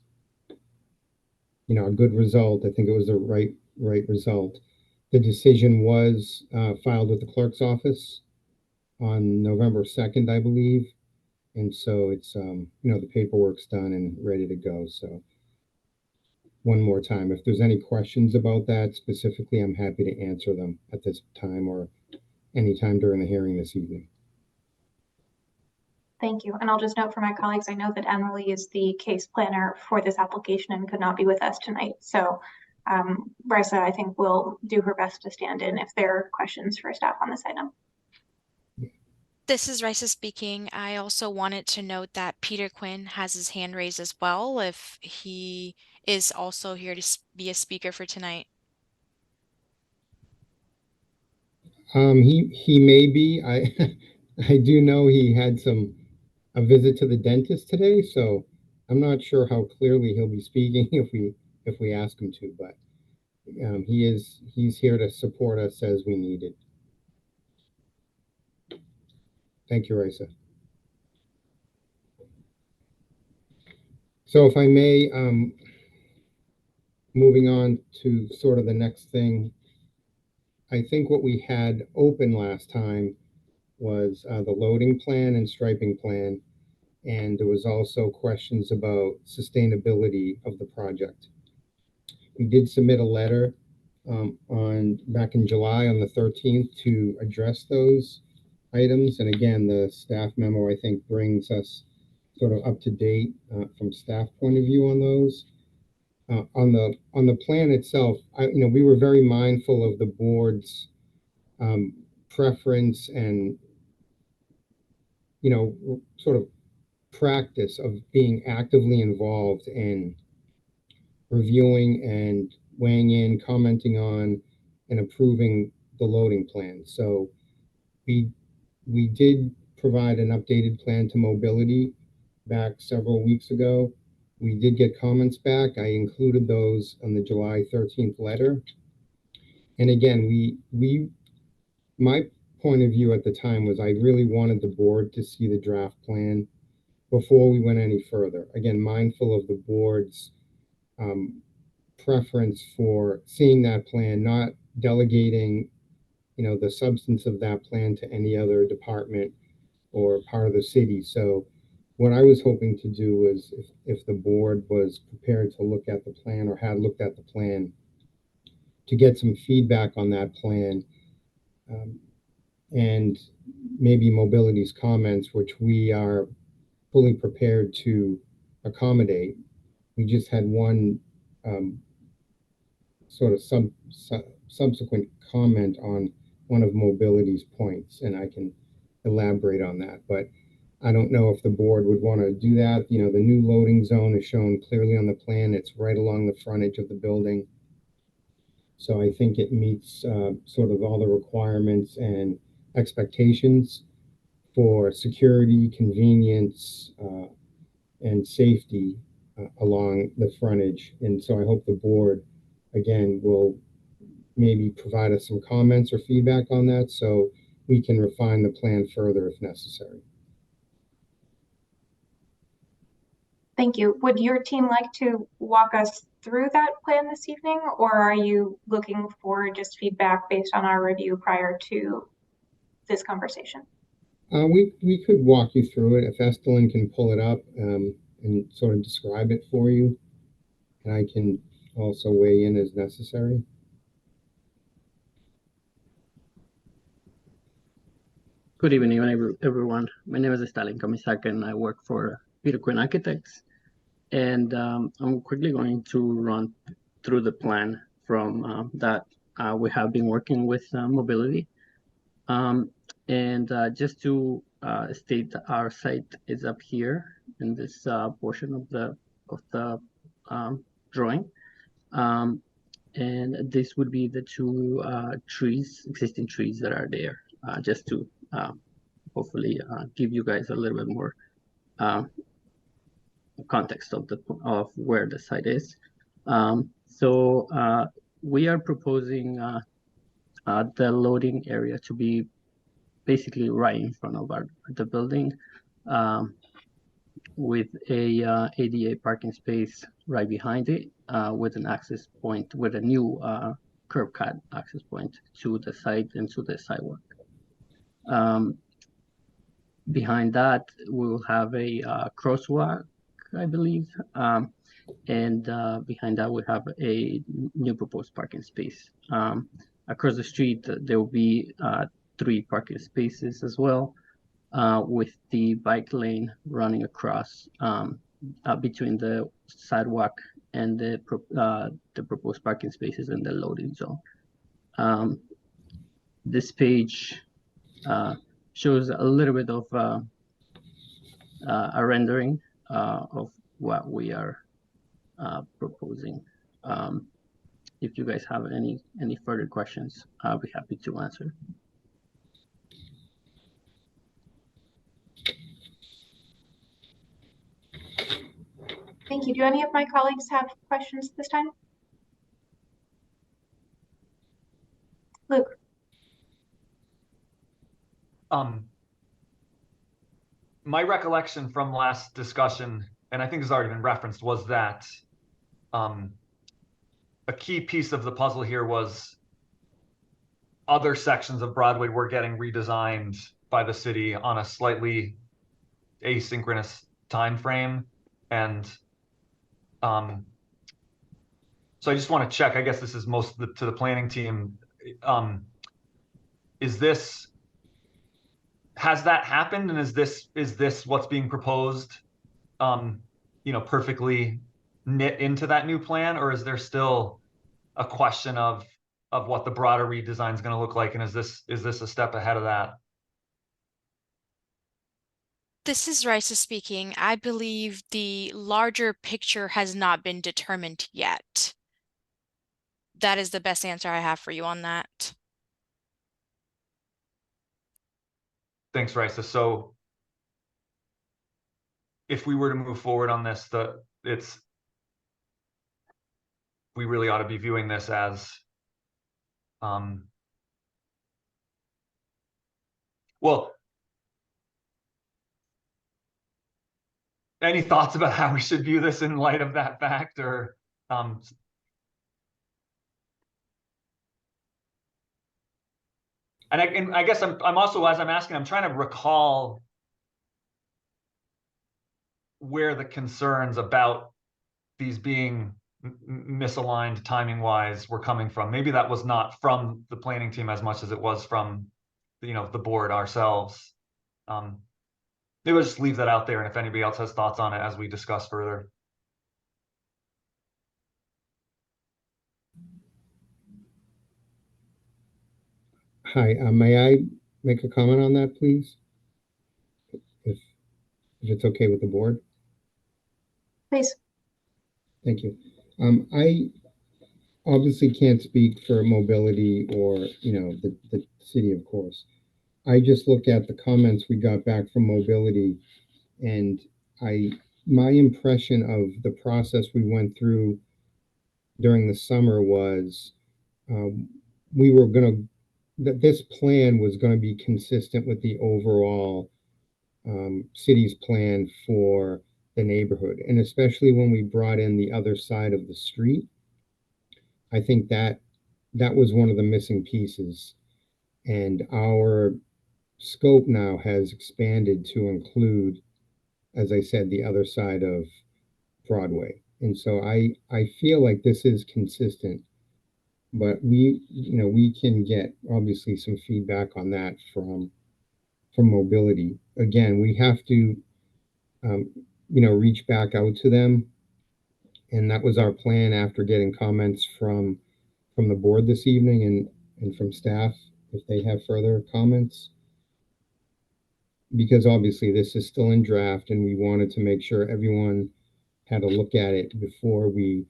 [SPEAKER 15] you know, a good result. I think it was the right result. The decision was filed with the clerk's office on November 2nd, I believe. And so it's, you know, the paperwork's done and ready to go. So one more time, if there's any questions about that specifically, I'm happy to answer them at this time or anytime during the hearing this evening.
[SPEAKER 1] Thank you. And I'll just note for my colleagues, I know that Emily is the case planner for this application and could not be with us tonight. So Raisa, I think, will do her best to stand in if there are questions for staff on this item.
[SPEAKER 2] This is Raisa speaking. I also wanted to note that Peter Quinn has his hand raised as well, if he is also here to be a speaker for tonight.
[SPEAKER 15] He may be. I do know he had a visit to the dentist today, so I'm not sure how clearly he'll be speaking if we ask him to, but he's here to support us as we need it. Thank you, Raisa. So if I may, moving on to sort of the next thing, I think what we had open last time was the loading plan and striping plan, and there was also questions about sustainability of the project. We did submit a letter back in July on the 13th to address those items, and again, the staff memo I think brings us sort of up to date from staff point of view on those. On the plan itself, you know, we were very mindful of the board's preference and, you know, sort of practice of being actively involved in reviewing and weighing in, commenting on, and approving the loading plan. So we did provide an updated plan to mobility back several weeks ago. We did get comments back. I included those on the July 13th letter. And again, my point of view at the time was I really wanted the board to see the draft plan before we went any further. Again, mindful of the board's preference for seeing that plan, not delegating, you know, the substance of that plan to any other department or part of the city. So what I was hoping to do was, if the board was prepared to look at the plan or had looked at the plan, to get some feedback on that plan, and maybe mobility's comments, which we are fully prepared to accommodate. We just had one sort of subsequent comment on one of mobility's points, and I can elaborate on that. But I don't know if the board would want to do that. You know, the new loading zone is shown clearly on the plan. It's right along the frontage of the building. So I think it meets sort of all the requirements and expectations for security, convenience, and safety along the frontage. And so I hope the board, again, will maybe provide us some comments or feedback on that so we can refine the plan further if necessary.
[SPEAKER 1] Thank you. Would your team like to walk us through that plan this evening, or are you looking for just feedback based on our review prior to this conversation?
[SPEAKER 15] We could walk you through it if Estelyn can pull it up and sort of describe it for you, and I can also weigh in as necessary.
[SPEAKER 16] Good evening, everyone. My name is Stalin Komisak, and I work for Peter Quinn Architects. And I'm quickly going to run through the plan from that we have been working with mobility. Just to state that our site is up here in this portion of the drawing. And this would be the two existing trees that are there, just to hopefully give you guys a little bit more context of where the site is. So we are proposing the loading area to be basically right in front of the building, with a ADA parking space right behind it, with an access point, with a new curb cut access point to the site and to the sidewalk. Behind that, we will have a crosswalk, I believe, and behind that we have a new proposed parking space. Across the street, there will be 3 parking spaces as well, with the bike lane running across between the sidewalk and the proposed parking spaces in the loading zone. This page shows a little bit of a rendering of what we are proposing. If you guys have any further questions, I'll be happy to answer.
[SPEAKER 1] Thank you. Do any of my colleagues have questions this time? Luke?
[SPEAKER 9] My recollection from last discussion, and I think it's already been referenced, was that a key piece of the puzzle here was other sections of Broadway were getting redesigned by the city on a slightly asynchronous time frame. And so I just want to check, I guess this is most to the planning team. Has that happened, and is this what's being proposed, perfectly knit into that new plan, or is there still a question of what the broader redesign is going to look like, and is this a step ahead of that?
[SPEAKER 2] This is Raisa speaking. I believe the larger picture has not been determined yet. That is the best answer I have for you on that.
[SPEAKER 9] Thanks, Raisa. So if we were to move forward on this, we really ought to be viewing this as well, any thoughts about how we should view this in light of that fact, or and I guess I'm also, as I'm asking, I'm trying to recall where the concerns about these being misaligned timing wise were coming from. Maybe that was not from the planning team as much as it was from the board ourselves. Maybe we'll just leave that out there, and if anybody else has thoughts on it as we discuss further.
[SPEAKER 15] Hi, may I make a comment on that, please? If it's okay with the board?
[SPEAKER 1] Please.
[SPEAKER 15] Thank you. I obviously can't speak for mobility or, the city, of course. I just look at the comments we got back from mobility, and my impression of the process we went through during the summer was that this plan was going to be consistent with the overall city's plan for the neighborhood. And especially when we brought in the other side of the street, I think that was one of the missing pieces. And our scope now has expanded to include, as I said, the other side of Broadway. And so I feel like this is consistent, but we can get obviously some feedback on that from mobility. Again, we have to, reach back out to them. And that was our plan after getting comments from the board this evening and from staff, if they have further comments. Because obviously this is still in draft, and we wanted to make sure everyone had a look at it before we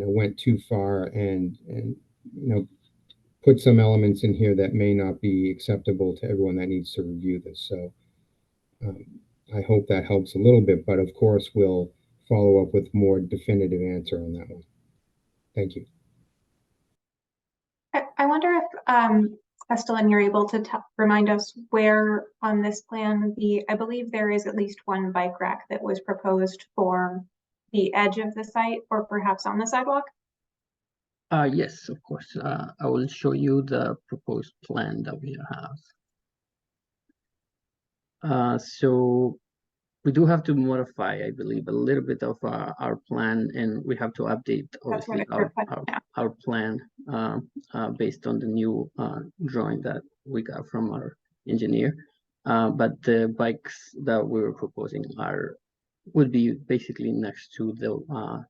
[SPEAKER 15] went too far and put some elements in here that may not be acceptable to everyone that needs to review this. So I hope that helps a little bit, but of course we'll follow up with more definitive answer on that one. Thank you.
[SPEAKER 1] I wonder if Estelyn, you're able to remind us where on this plan I believe there is at least one bike rack that was proposed for the edge of the site or perhaps on the sidewalk?
[SPEAKER 16] Yes, of course. I will show you the proposed plan that we have. So we do have to modify, I believe, a little bit of our plan, and we have to update obviously our plan based on the new drawing that we got from our engineer. But the bikes that we were proposing would be basically next to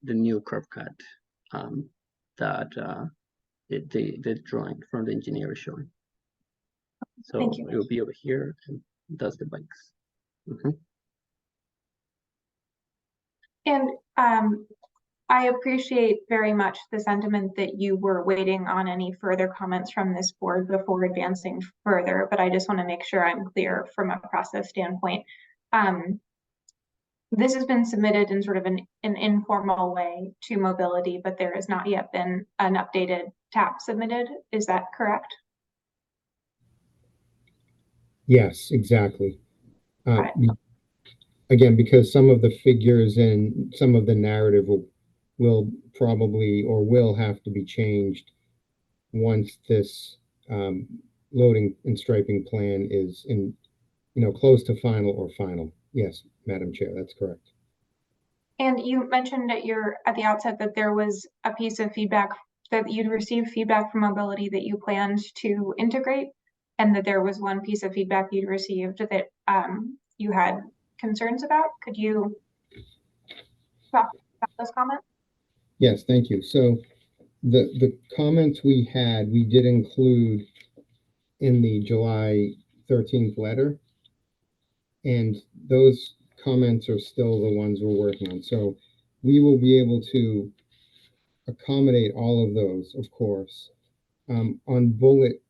[SPEAKER 16] the new curb cut that the drawing from the engineer is showing. So it will be over here, and that's the bikes.
[SPEAKER 1] And I appreciate very much the sentiment that you were waiting on any further comments from this board before advancing further, but I just want to make sure I'm clear from a process standpoint. This has been submitted in sort of an informal way to mobility, but there has not yet been an updated TAP submitted. Is that correct?
[SPEAKER 15] Yes, exactly. Again, because some of the figures and some of the narrative will probably or will have to be changed once this loading and striping plan is close to final or final. Yes, Madam Chair, that's correct.
[SPEAKER 1] And you mentioned at the outset that there was a piece of feedback that you'd received feedback from mobility that you planned to integrate, and that there was one piece of feedback you'd received that you had concerns about. Could you talk about those comments?
[SPEAKER 15] Yes, thank you. So the comments we did include in the July 13th letter, and those comments are still the ones we're working on. So we will be able to accommodate all of those, of course. On bullet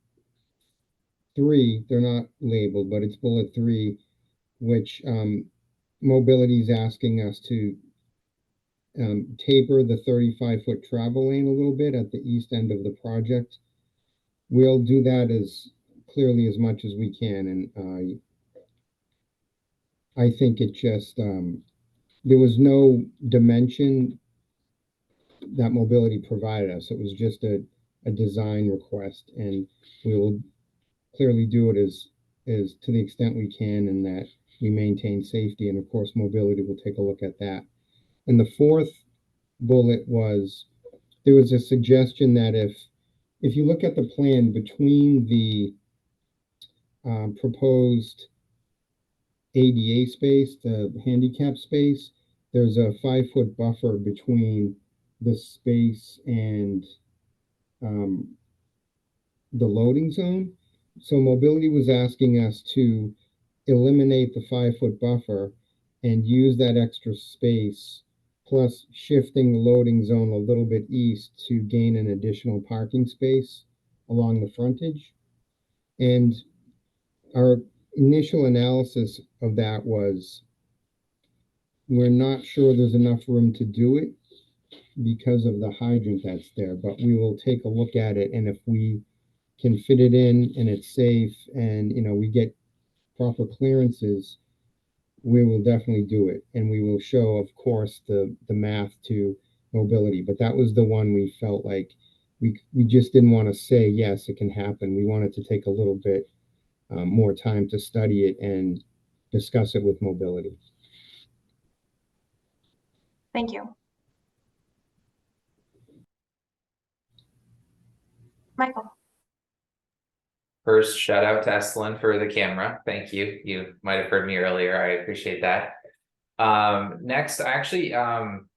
[SPEAKER 15] 3, they're not labeled, but it's bullet 3, which mobility is asking us to taper the 35-foot travel lane a little bit at the east end of the project. We'll do that as clearly as much as we can, and I think it just there was no dimension that mobility provided us. It was just a design request, and we will clearly do it as to the extent we can, and that we maintain safety. And of course, mobility will take a look at that. And the fourth bullet was, there was a suggestion that if you look at the plan between the proposed ADA space, the handicap space, there's a 5-foot buffer between the space and the loading zone. So mobility was asking us to eliminate the 5-foot buffer and use that extra space, plus shifting the loading zone a little bit east to gain an additional parking space along the frontage. And our initial analysis of that was, we're not sure there's enough room to do it because of the hydrant that's there, but we will take a look at it, and if we can fit it in and it's safe and we get proper clearances, we will definitely do it. And we will show, of course, the math to mobility. But that was the one we felt like we just didn't want to say, yes, it can happen. We wanted to take a little bit more time to study it and discuss it with mobility.
[SPEAKER 1] Thank you. Michael.
[SPEAKER 8] First, shout out to Estelyn for the camera. Thank you. You might have heard me earlier. I appreciate that. Next, actually,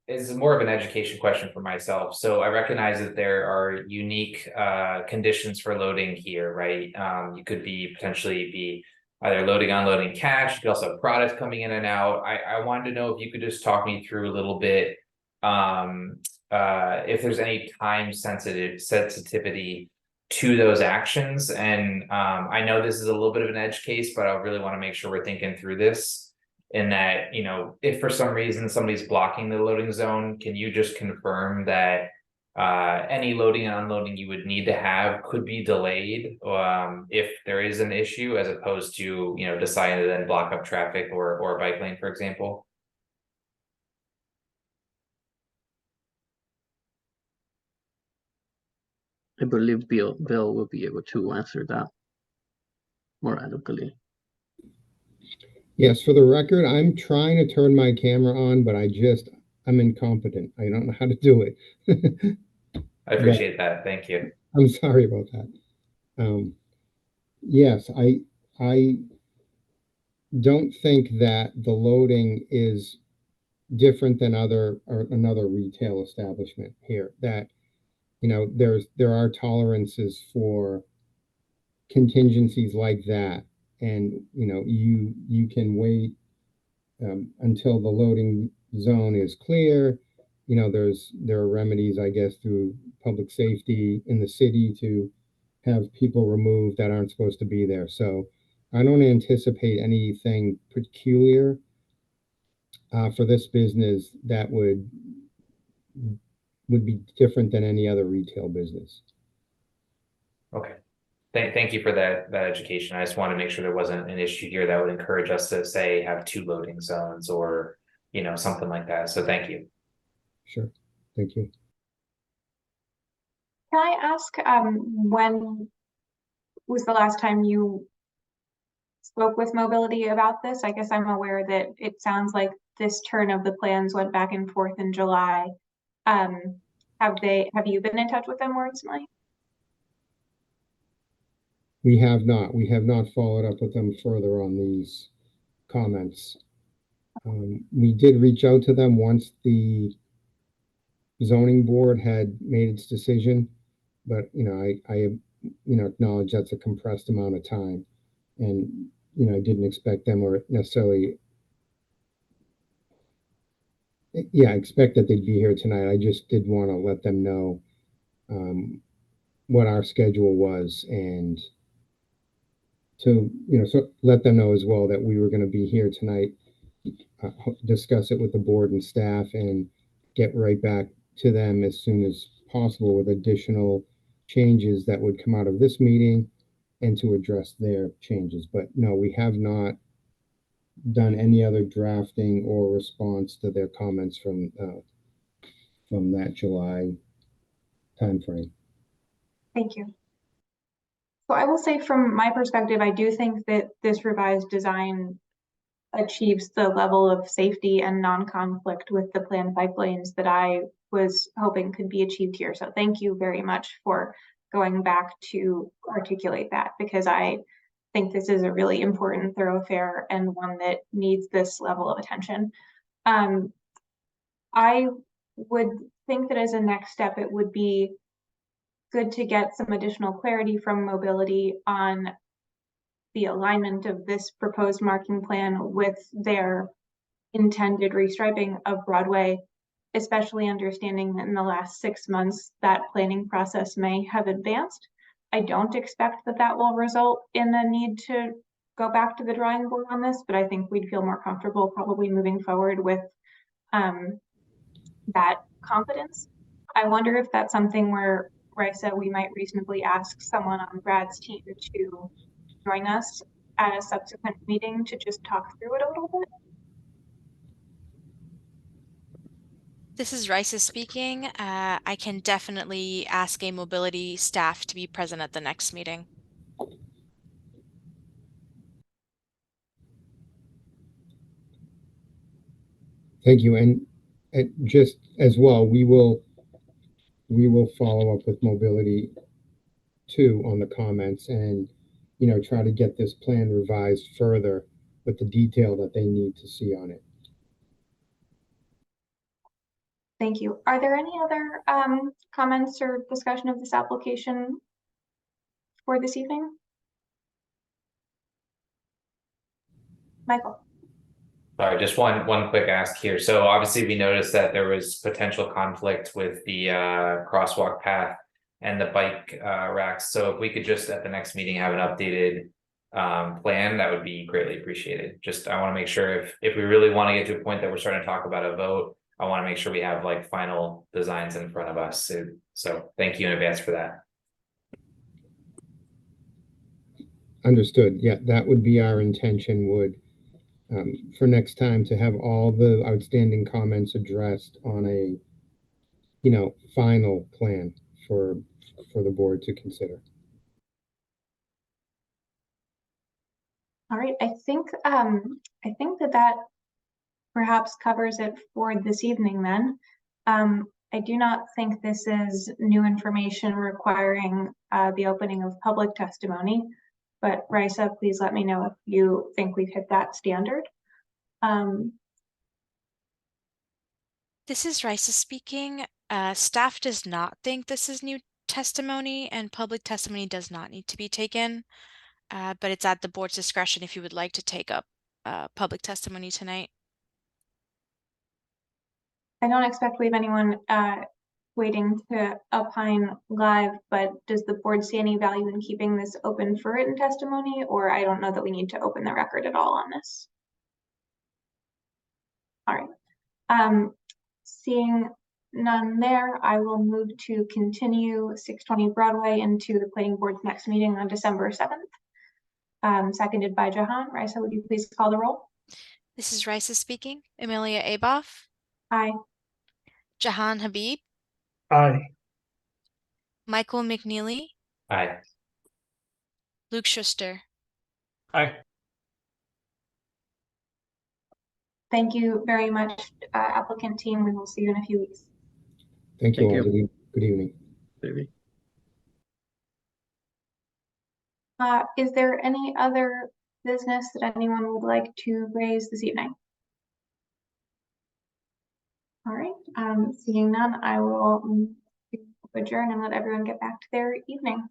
[SPEAKER 8] is more of an education question for myself. So I recognize that there are unique conditions for loading here, right? You could potentially be either loading, unloading cash. You could also have products coming in and out. I wanted to know if you could just talk me through a little bit if there's any time sensitivity to those actions. And I know this is a little bit of an edge case, but I really want to make sure we're thinking through this. In that, you know, if for some reason somebody's blocking the loading zone, can you just confirm that any loading and unloading you would need to have could be delayed if there is an issue, as opposed to, you know, deciding to then block up traffic or a bike lane, for example?
[SPEAKER 16] I believe Bill will be able to answer that more adequately.
[SPEAKER 15] Yes, for the record, I'm trying to turn my camera on, but I'm incompetent. I don't know how to do it.
[SPEAKER 8] I appreciate that. Thank you.
[SPEAKER 15] I'm sorry about that. Yes, I don't think that the loading is different than another retail establishment here. That, you know, there are tolerances for contingencies like that, and you know, you can wait until the loading zone is clear. You know, there are remedies, I guess, through public safety in the city to have people removed that aren't supposed to be there. So I don't anticipate anything peculiar for this business that would be different than any other retail business.
[SPEAKER 8] Okay. Thank you for that education. I just want to make sure there wasn't an issue here that would encourage us to say have 2 loading zones or, you know, something like that. So thank you.
[SPEAKER 15] Sure. Thank you.
[SPEAKER 1] Can I ask, when was the last time you spoke with Mobility about this? I guess I'm aware that it sounds like this turn of the plans went back and forth in July. Have you been in touch with them more recently?
[SPEAKER 15] We have not. We have not followed up with them further on these comments. We did reach out to them once the zoning board had made its decision, but you know, I acknowledge that's a compressed amount of time, and you know, I didn't expect them or necessarily. Yeah, I expect that they'd be here tonight. I just did want to let them know what our schedule was, and to, you know, so let them know as well that we were going to be here tonight, discuss it with the board and staff, and get right back to them as soon as possible with additional changes that would come out of this meeting and to address their changes. But no, we have not done any other drafting or response to their comments from that July timeframe.
[SPEAKER 1] Thank you. So I will say from my perspective, I do think that this revised design achieves the level of safety and non-conflict with the planned bike lanes that I was hoping could be achieved here. So thank you very much for going back to articulate that, because I think this is a really important thoroughfare and one that needs this level of attention. I would think that as a next step, it would be good to get some additional clarity from Mobility on the alignment of this proposed marking plan with their intended restriping of Broadway, especially understanding that in the last 6 months that planning process may have advanced. I don't expect that that will result in a need to go back to the drawing board on this, but I think we'd feel more comfortable probably moving forward with that confidence. I wonder if that's something where, Raisa, we might reasonably ask someone on Brad's team to join us at a subsequent meeting to just talk through it a little bit.
[SPEAKER 2] This is Raisa speaking. I can definitely ask a Mobility staff to be present at the next meeting.
[SPEAKER 15] Thank you. And just as well, we will follow up with Mobility too on the comments, and you know, try to get this plan revised further with the detail that they need to see on it.
[SPEAKER 1] Thank you. Are there any other comments or discussion of this application for this evening? Michael.
[SPEAKER 8] Sorry, just one quick ask here. So obviously we noticed that there was potential conflict with the crosswalk path and the bike racks. So if we could just at the next meeting have an updated plan, that would be greatly appreciated. Just I want to make sure if we really want to get to a point that we're starting to talk about a vote, I want to make sure we have like final designs in front of us. So thank you in advance for that.
[SPEAKER 15] Understood. Yeah, that would be our intention, for next time, to have all the outstanding comments addressed on a, final plan for the board to consider.
[SPEAKER 1] All right, I think that perhaps covers it for this evening then. I do not think this is new information requiring the opening of public testimony, but Raisa, please let me know if you think we've hit that standard.
[SPEAKER 2] This is Raisa speaking. Staff does not think this is new testimony, and public testimony does not need to be taken. But it's at the board's discretion if you would like to take up public testimony tonight.
[SPEAKER 1] I don't expect we have anyone waiting to opine live, but does the board see any value in keeping this open for written testimony? Or I don't know that we need to open the record at all on this. All right. Seeing none there, I will move to continue 620 Broadway into the planning board's next meeting on December 7th. Seconded by Jahan. Raisa, would you please call the roll?
[SPEAKER 2] This is Raisa speaking. Amelia Aboff.
[SPEAKER 1] Aye.
[SPEAKER 2] Jahan Habib.
[SPEAKER 3] Aye.
[SPEAKER 2] Michael McNeely.
[SPEAKER 8] Aye.
[SPEAKER 2] Luke Schuster.
[SPEAKER 6] Aye.
[SPEAKER 1] Thank you very much, applicant team. We will see you in a few weeks.
[SPEAKER 15] Thank you
[SPEAKER 16] Thank
[SPEAKER 15] all.
[SPEAKER 16] you.
[SPEAKER 15] Good evening.
[SPEAKER 16] Maybe.
[SPEAKER 1] Is there any other business that anyone would like to raise this evening? All right, seeing none, I will adjourn and let everyone get back to their evening.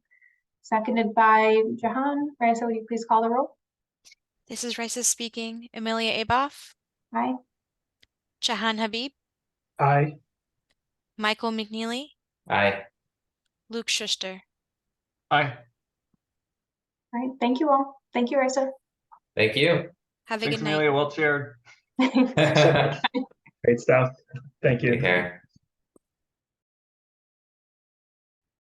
[SPEAKER 1] Seconded by Jahan. Raisa, will you please call the roll?
[SPEAKER 2] This is Raisa speaking. Amelia Aboff.
[SPEAKER 1] Aye.
[SPEAKER 2] Jahan Habib.
[SPEAKER 3] Aye.
[SPEAKER 2] Michael McNeely.
[SPEAKER 8] Aye.
[SPEAKER 2] Luke Schuster.
[SPEAKER 6] Aye.
[SPEAKER 1] All right, thank you all. Thank you, Raisa.
[SPEAKER 8] Thank you.
[SPEAKER 2] Have a
[SPEAKER 6] Thanks,
[SPEAKER 2] good night.
[SPEAKER 6] Amelia. Well chaired.
[SPEAKER 3] Great stuff. Thank you.
[SPEAKER 8] Take care.